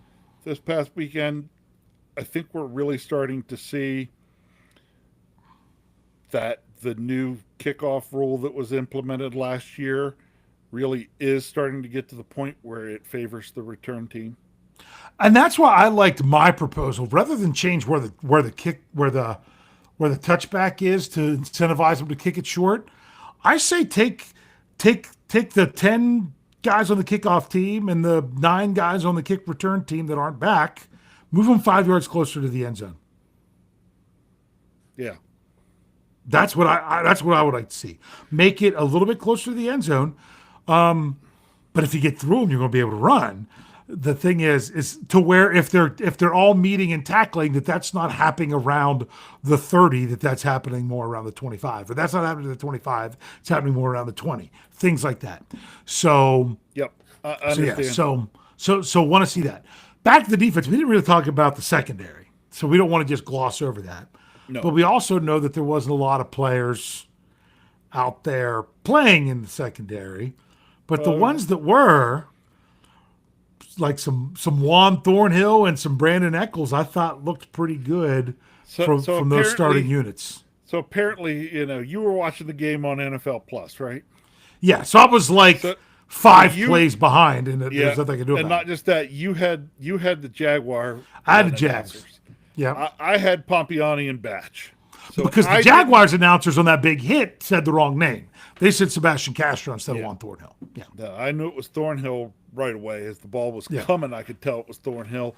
this past weekend, I think we're really starting to see that the new kickoff rule that was implemented last year really is starting to get to the point where it favors the return team.
And that's why I liked my proposal rather than change where the touchback is to incentivize them to kick it short. I say take the 10 guys on the kickoff team and the 9 guys on the kick return team that aren't back, move them 5 yards closer to the end zone.
Yeah.
That's what I would like to see. Make it a little bit closer to the end zone. But if you get through them, you're going to be able to run. The thing is to where if they're all meeting and tackling, that's not happening around the 30, that's happening more around the 25. Or that's not happening to the 25, it's happening more around the 20. Things like that. So
yep. I understand.
So want to see that. Back to the defense. We didn't really talk about the secondary, so we don't want to just gloss over that.
No.
But we also know that there wasn't a lot of players out there playing in the secondary. But the ones that were, like some Juan Thornhill and some Brandon Eccles, I thought looked pretty good from those starting units.
So apparently, you were watching the game on NFL Plus, right?
Yeah, so I was like 5 plays behind, and there's nothing I could do about it.
And not just that, you had the Jaguar.
I had the Jags. Yeah,
I had Pompiani and Batch. So
because the Jaguars announcers on that big hit said the wrong name. They said Sebastian Castro instead of Juan Thornhill. Yeah,
I knew it was Thornhill right away. As the ball was coming, I could tell it was Thornhill.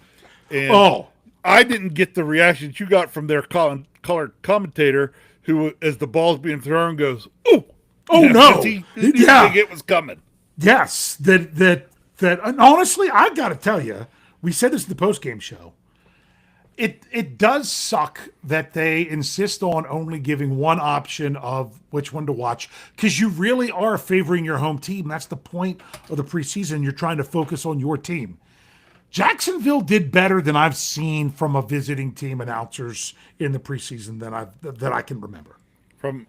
And I didn't get the reactions you got from their colored commentator, who, as the ball's being thrown, goes, "Oh no!" He didn't think it was coming.
Yes, that. And honestly, I got to tell you, we said this in the post-game show. It does suck that they insist on only giving one option of which one to watch, because you really are favoring your home team. That's the point of the preseason. You're trying to focus on your team. Jacksonville did better than I've seen from a visiting team announcers in the preseason that I can remember.
From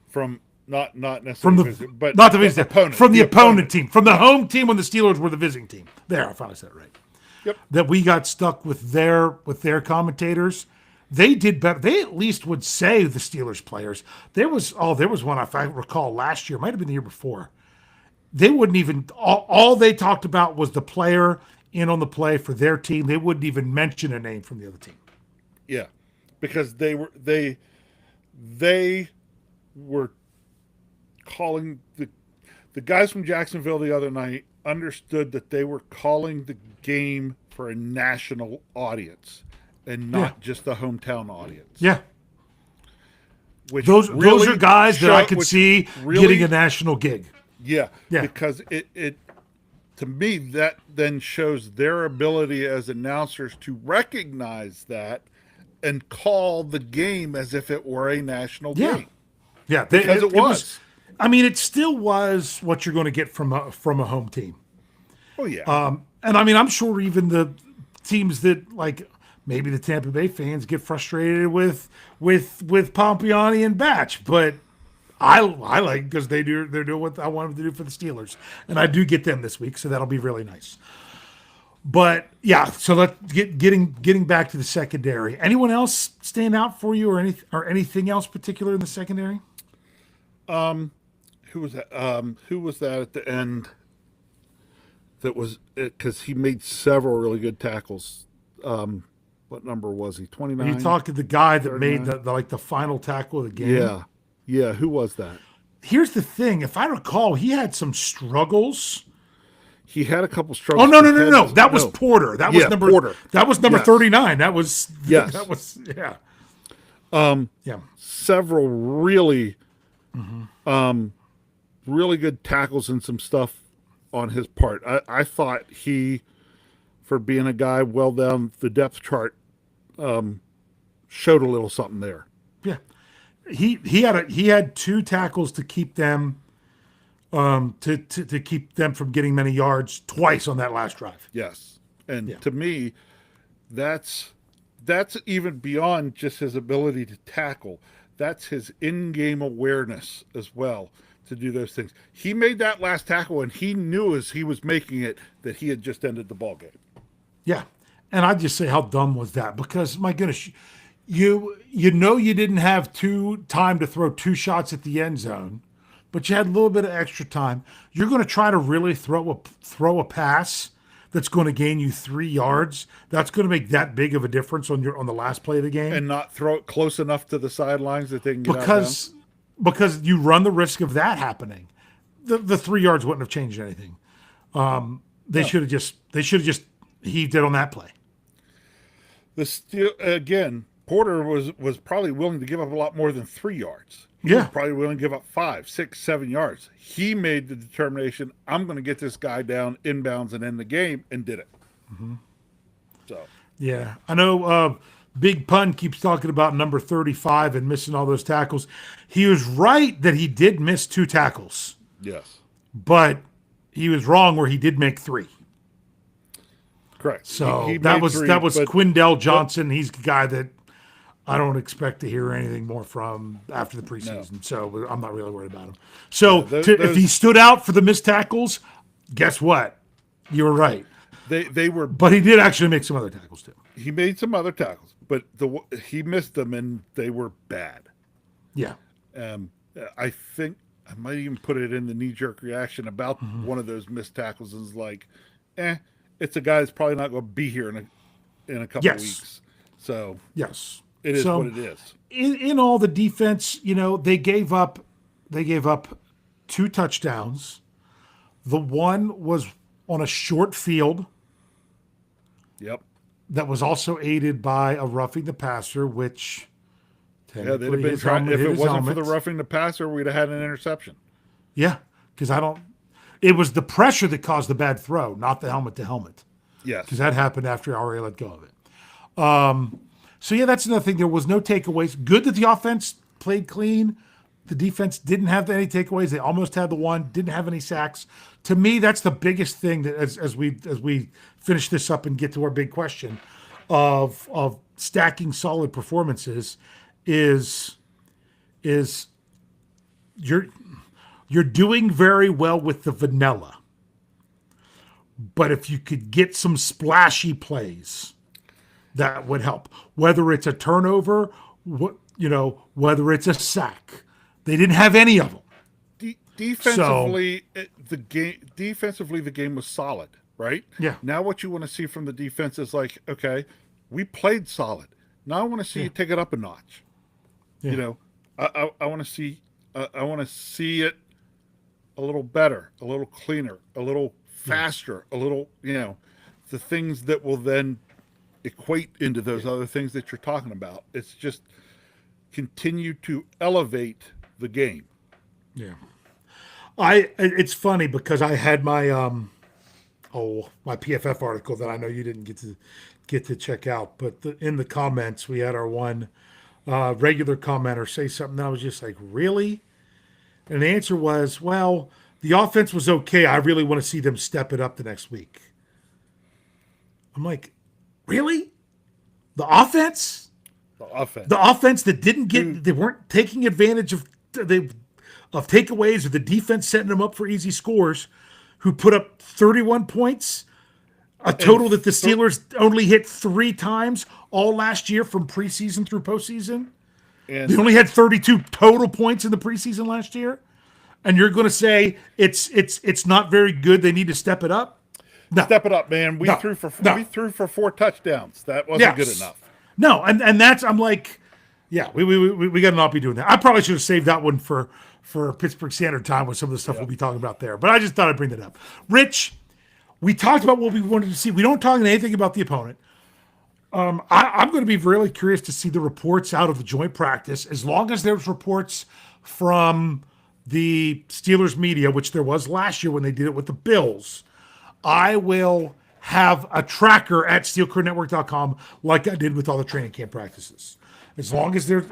not necessarily
the opponent. From the opponent team. From the home team when the Steelers were the visiting team. There, I finally said it right.
Yep.
That we got stuck with their commentators. They did better. They at least would say the Steelers players. There was one, if I recall, last year, might have been the year before. They wouldn't even all they talked about was the player in on the play for their team. They wouldn't even mention a name from the other team.
Yeah. Because they were calling the guys from Jacksonville the other night understood that they were calling the game for a national audience and not just a hometown audience.
Yeah.
Those
are guys that I could see getting a national gig.
Yeah. Because it to me, that then shows their ability as announcers to recognize that and call the game as if it were a national game.
Yeah,
because it was.
I mean, it still was what you're going to get from a home team.
Oh yeah.
And I mean, I'm sure even the teams that, like, maybe the Tampa Bay fans get frustrated with Pompiani and Batch, but I like it because they're doing what I want them to do for the Steelers, and I do get them this week, so that'll be really nice. But yeah, so let's getting back to the secondary. Anyone else stand out for you, or anything else particular in the secondary?
Who was that? Who was that at the end? That was it because he made several really good tackles. What number was he? 29.
Are you talking the guy that
39?
made the final tackle of the game?
Yeah, yeah. Who was that?
Here's the thing: if I recall, he had some struggles.
He had a couple
Oh
struggles.
no! That was Porter. That was number
Porter.
That was number 39. That was
Yes.
That was yeah. Yeah.
Several really, really good tackles and some stuff on his part. I thought he, for being a guy well down the depth chart, showed a little something there.
Yeah. He had 2 tackles to keep them to keep them from getting many yards twice on that last drive.
Yes. And to me, that's even beyond just his ability to tackle. That's his in-game awareness as well to do those things. He made that last tackle, and he knew as he was making it that he had just ended the ball game.
Yeah. And I just say, how dumb was that? Because my goodness, you didn't have time to throw 2 shots at the end zone, but you had a little bit of extra time. You're going to try to really throw a pass that's going to gain you 3 yards. That's going to make that big of a difference on the last play of the game,
and not throw it close enough to the sidelines that they can get out
because you run the risk of that happening. The 3 yards wouldn't have changed anything. They should have just heaved it on that play.
Porter was probably willing to give up a lot more than 3 yards. He was probably willing to give up 5, 6, 7 yards. He made the determination, I'm going to get this guy down inbounds and end the game, and did it.
Mm-hmm.
So
yeah, I know. Big Pun keeps talking about number 35 and missing all those tackles. He was right that he did miss 2 tackles.
Yes,
but he was wrong where he did make 3.
Correct.
So
he
that was Quindell Johnson.
But,
he's the guy that I don't expect to hear anything more from after the preseason. No. So I'm not really worried about him. So if he stood out for the missed tackles, guess what? You were right.
They were,
but he did actually make some other tackles too.
He made some other tackles, but he missed them and they were bad.
Yeah.
I think I might even put it in the knee-jerk reaction about one of those missed tackles is like, it's a guy that's probably not going to be here in a couple of weeks. So
yes,
it is what it is.
In all the defense, they gave up 2 touchdowns. The one was on a short field.
Yep.
That was also aided by a roughing the passer, which
they'd have been trying. If it wasn't for the roughing the passer, we'd have had an interception.
Yeah, because it was the pressure that caused the bad throw, not the helmet to helmet.
Yes.
Because that happened after I already let go of it. So yeah, that's another thing. There was no takeaways. Good that the offense played clean. The defense didn't have any takeaways. They almost had the one. Didn't have any sacks. To me, that's the biggest thing that as we finish this up and get to our big question of stacking solid performances is you're doing very well with the vanilla. But if you could get some splashy plays, that would help. Whether it's a turnover, whether it's a sack. They didn't have any of them.
Defensively, the game was solid, right?
Yeah.
Now what you want to see from the defense is like, okay, we played solid. Now I want to see you take it up a notch. Yeah. I want to see it a little better, a little cleaner, a little faster, a little, the things that will then equate into those other things that you're talking about. It's just continue to elevate the game.
Yeah. It's funny because I had my my PFF article that I know you didn't get to check out, but in the comments we had our one regular commenter say something that I was just like, really? And the answer was, well, the offense was okay. I really want to see them step it up the next week. I'm like, really? The offense? The offense that didn't get, they weren't taking advantage of takeaways or the defense setting them up for easy scores, who put up 31 points. A total that the Steelers only hit 3 times all last year from preseason through postseason. And they only had 32 total points in the preseason last year. And you're going to say it's not very good. They need to step it up. No.
Step it up, man. We threw for 4 touchdowns. That wasn't good enough.
No, and that's I'm like, yeah, we got to not be doing that. I probably should have saved that one for Pittsburgh Standard Time with some of the stuff we'll be talking about there. But I just thought I'd bring that up. Rich, we talked about what we wanted to see. We don't talk anything about the opponent. I'm going to be really curious to see the reports out of the joint practice. As long as there's reports from the Steelers media, which there was last year when they did it with the Bills, I will have a tracker at steelcurrentnetwork.com like I did with all the training camp practices. As long as there's...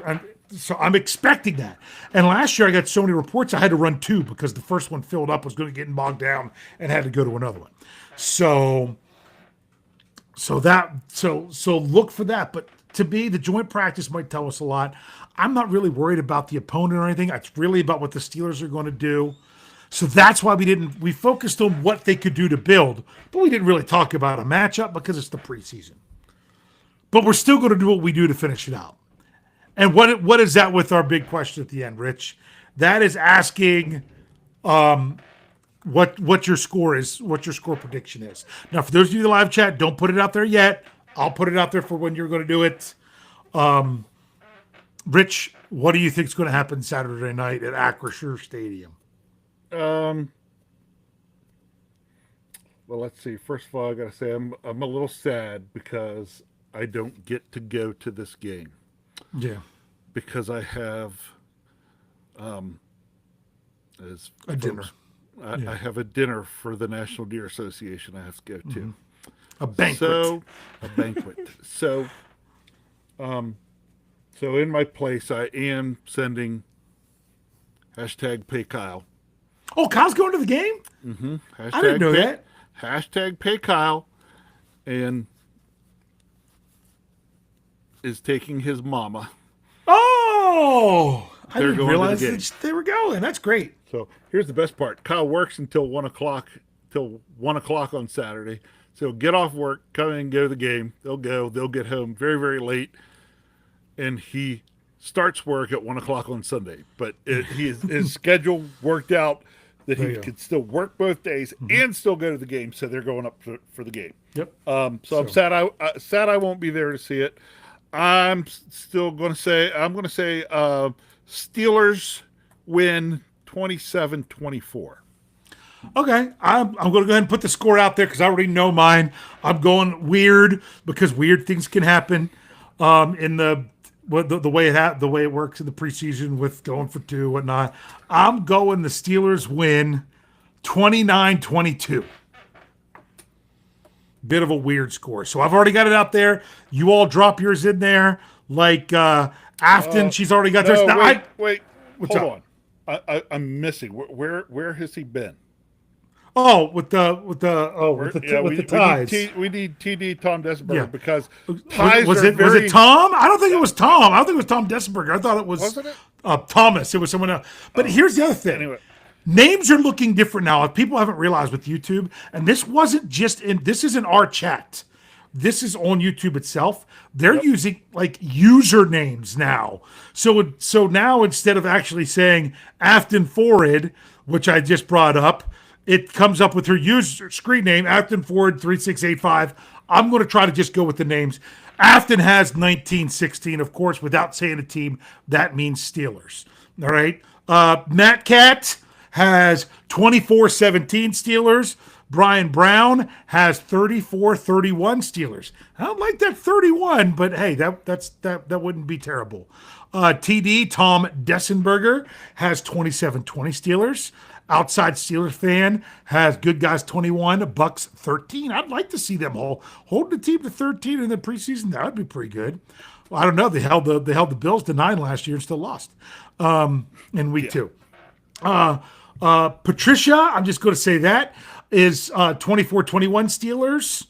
So I'm expecting that. And last year I got so many reports I had to run 2 because the first one filled up, was going to get bogged down, and had to go to another one. So look for that. But to me, the joint practice might tell us a lot. I'm not really worried about the opponent or anything. It's really about what the Steelers are going to do. So that's why we focused on what they could do to build, but we didn't really talk about a matchup because it's the preseason. But we're still going to do what we do to finish it out. And what is that with our big question at the end, Rich? That is asking what your score is, what your score prediction is. Now, for those of you in the live chat, don't put it out there yet. I'll put it out there for when you're going to do it. Rich, what do you think is going to happen Saturday night at Acrisure Stadium?
Well, let's see. First of all, I got to say I'm a little sad because I don't get to go to this game.
Yeah,
because I have
dinner.
I have a dinner for the National Deer Association I have to go to.
Mm-hmm. A banquet.
So in my place, I am sending #PayKyle.
Oh, Kyle's going to the game?
Mm-hmm.
I didn't know that.
#PayKyle, and is taking his mama.
Oh, I
They're
didn't
going
realize
to the game.
They were going. That's great.
So here's the best part. Kyle works until 1 o'clock on Saturday. So get off work, come in and go to the game. They'll get home very, very late. And he starts work at 1 o'clock on Sunday. But his schedule worked out that he could still work both days and still go to the game. So they're going up for the game.
Yep.
So I'm sad I won't be there to see it. I'm still going to say Steelers win 27-24.
Okay, I'm going to go ahead and put the score out there because I already know mine. I'm going weird because weird things can happen in the way it works in the preseason with going for 2 and whatnot. I'm going the Steelers win 29-22. Bit of a weird score. So I've already got it out there. You all drop yours in there. Like Afton, she's already got theirs. Now,
wait. Hold on. I'm missing. Where has he been?
Oh, with the ties.
We need TD Tom Dessenberger because
ties was it Tom? I don't think it was Tom. I don't think it was Tom Dessenberger. I thought it was
Wasn't it?
Thomas. It was someone else. But here's the other thing.
Anyway.
Names are looking different now. If people haven't realized with YouTube, and this isn't our chat. This is on YouTube itself. They're using like usernames now. So now instead of actually saying Afton Forward, which I just brought up, it comes up with her user screen name, Afton Forward 3685. I'm going to try to just go with the names. Afton has 1916, of course, without saying a team. That means Steelers. All right. Matt Cat has 24-17 Steelers. Brian Brown has 34-31 Steelers. I don't like that 31, but hey, that wouldn't be terrible. TD Tom Dessenberger has 27-20 Steelers. Outside Steelers fan has Good Guys 21, Bucks 13. I'd like to see them hold the team to 13 in the preseason. That would be pretty good. Well, I don't know. They held the Bills to 9 last year and still lost in week 2. Patricia, I'm just going to say that, is 24-21 Steelers.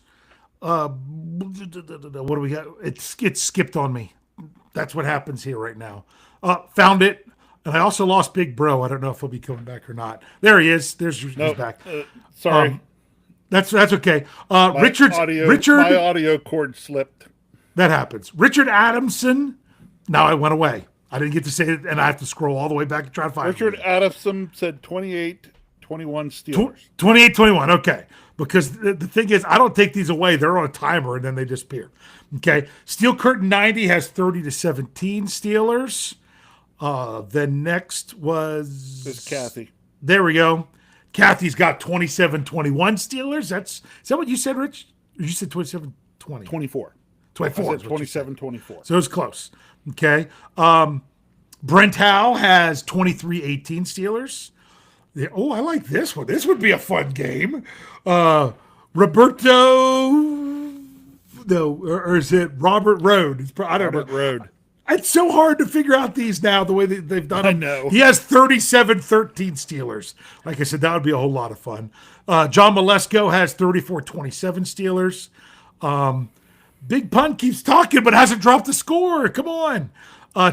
What do we got? It skipped on me. That's what happens here right now. Found it. And I also lost Big Bro. I don't know if he'll be coming back or not. There he is. He's back.
Sorry.
That's okay.
My
Richard.
My audio cord slipped.
That happens. Richard Adamson. Now it went away. I didn't get to say it, and I have to scroll all the way back and try to find it.
Richard Adamson said 28-21 Steelers.
28-21. Okay. Because the thing is, I don't take these away. They're on a timer, and then they disappear. Okay. Steel Curtain 90 has 30-17 Steelers. The next was...
This is Kathy.
There we go. Kathy's got 27-21 Steelers. Is that what you said, Rich? Or you said 27-20?
24.
24.
I said 27-24.
So it was close. Okay. Brent Howe has 23-18 Steelers. Yeah, oh, I like this one. This would be a fun game. Roberto, no, or is it Robert Road? I don't know.
Robert Road.
It's so hard to figure out these now, the way that they've done it.
I know.
He has 37-13 Steelers. Like I said, that would be a whole lot of fun. John Malesko has 34-27 Steelers. Big Pun keeps talking but hasn't dropped the score. Come on.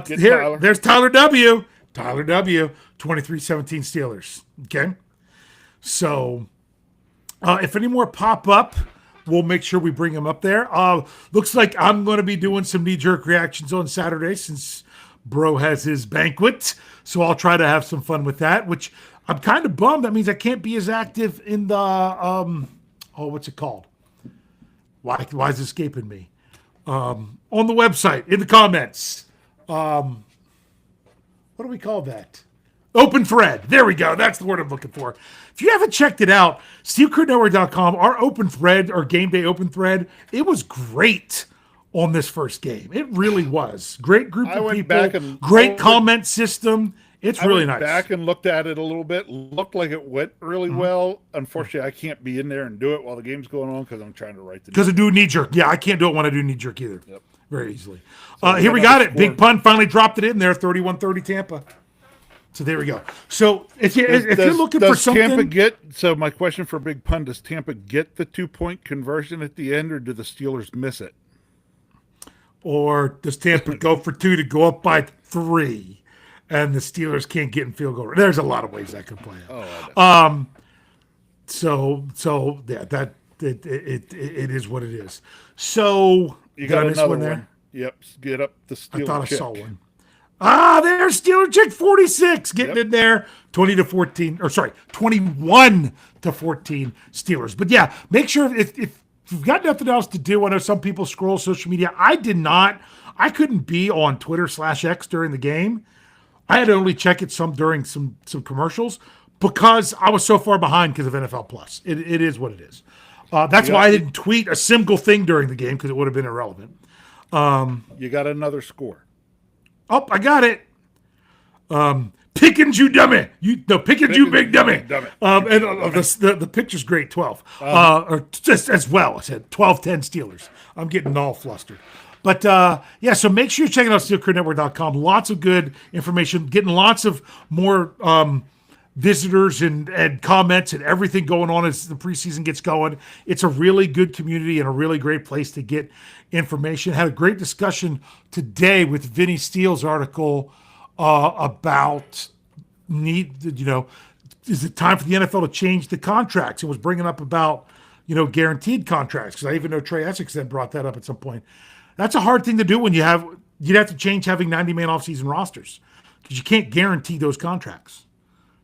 There's Tyler W. Tyler W. 23-17 Steelers. Okay. So if any more pop up, we'll make sure we bring them up there. Looks like I'm going to be doing some knee-jerk reactions on Saturday since Bro has his banquet. So I'll try to have some fun with that, which I'm kind of bummed. That means I can't be as active in the, what's it called? Why is it escaping me? On the website, in the comments. What do we call that? Open thread. There we go. That's the word I'm looking for. If you haven't checked it out, SteelCurtainNetwork.com, our open thread, our game day open thread, it was great on this first game. It really was. Great group of people. Great comment system. It's really nice.
I went back and looked at it a little bit. Looked like it went really well. Unfortunately, I can't be in there and do it while the game's going on because I'm trying to write the.
Because I do knee jerk. Yeah, I can't do it when I do knee jerk either. Yep. Very easily. So here we got it. Big Pun finally dropped it in there. 31-30 Tampa. So there we go. So if you're looking for something,
Tampa get? So my question for Big Pun: does Tampa get the 2-point conversion at the end, or do the Steelers miss it?
Or does Tampa go for 2 to go up by 3, and the Steelers can't get in field goal? There's a lot of ways that could play out. So yeah, that it is what it is. So
you got
another one there.
Yep, get up the Steelers.
I thought I saw one. There's Steeler Chick 46 getting in there. 21-14 Steelers. But yeah, make sure if you've got nothing else to do. I know some people scroll social media. I did not. I couldn't be on Twitter/X during the game. I had to only check it during some commercials because I was so far behind because of NFL Plus. It is what it is. That's why I didn't tweet a single thing during the game because it would have been irrelevant.
You got another score.
Oh, I got it. Pickens, you dummy. Pickens, you big dummy. The picture's great, 12. Or just as well, I said 12-10 Steelers. I'm getting all flustered. But, yeah, so make sure you're checking out SteelCurtainNetwork.com. Lots of good information, getting lots of more visitors and comments and everything going on as the preseason gets going. It's a really good community and a really great place to get information. Had a great discussion today with Vinny Steele's article about is it time for the NFL to change the contracts? It was bringing up about, guaranteed contracts, because I even know Trey Essex then brought that up at some point. That's a hard thing to do when you'd have to change having 90-man offseason rosters because you can't guarantee those contracts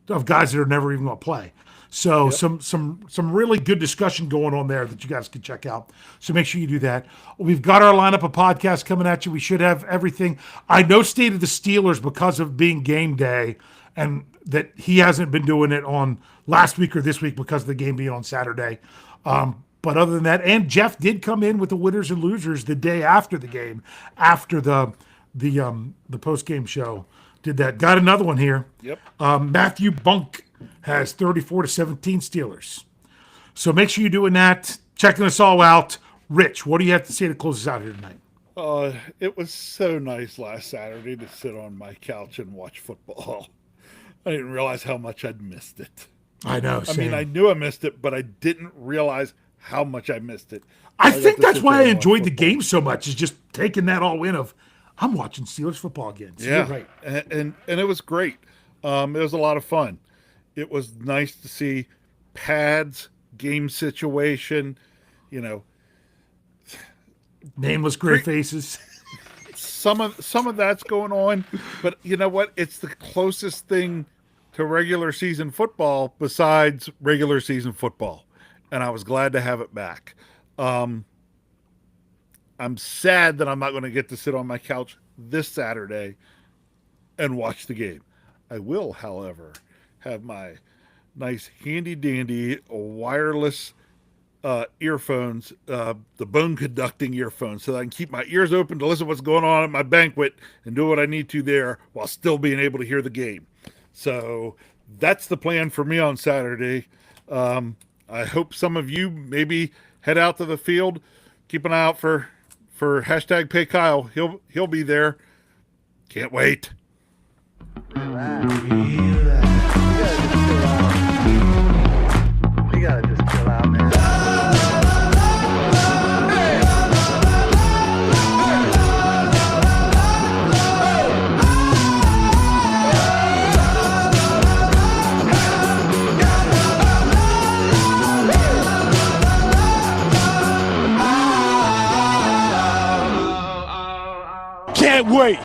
of guys that are never even going to play. So some really good discussion going on there that you guys can check out. So make sure you do that. We've got our lineup of podcasts coming at you. We should have everything. I know State of the Steelers because of being game day and that he hasn't been doing it on last week or this week because of the game being on Saturday. But other than that, and Jeff did come in with the winners and losers the day after the game, after the post-game show. Did that. Got another one here.
Yep.
Matthew Bunk has 34-17 Steelers. So make sure you're doing that, checking us all out. Rich, what do you have to say to close us out here tonight?
It was so nice last Saturday to sit on my couch and watch football. I didn't realize how much I'd missed it.
I know.
I mean, I knew I missed it, but I didn't realize how much I missed it.
I think that's why I enjoyed the game so much, is just taking that all in of, I'm watching Steelers football again. So
yeah,
you're right.
And it was great. It was a lot of fun. It was nice to see pads game situation,
nameless gray faces.
Some of that's going on, but you know what? It's the closest thing to regular season football besides regular season football, and I was glad to have it back. I'm sad that I'm not going to get to sit on my couch this Saturday and watch the game. I will, however, have my nice handy dandy wireless earphones, the bone conducting earphones, so that I can keep my ears open to listen to what's going on at my banquet and do what I need to there while still being able to hear the game. So that's the plan for me on Saturday. I hope some of you maybe head out to the field. Keep an eye out for hashtag Pay Kyle. He'll be there. Can't wait.
Relax. You gotta just chill out, man.
Can't wait.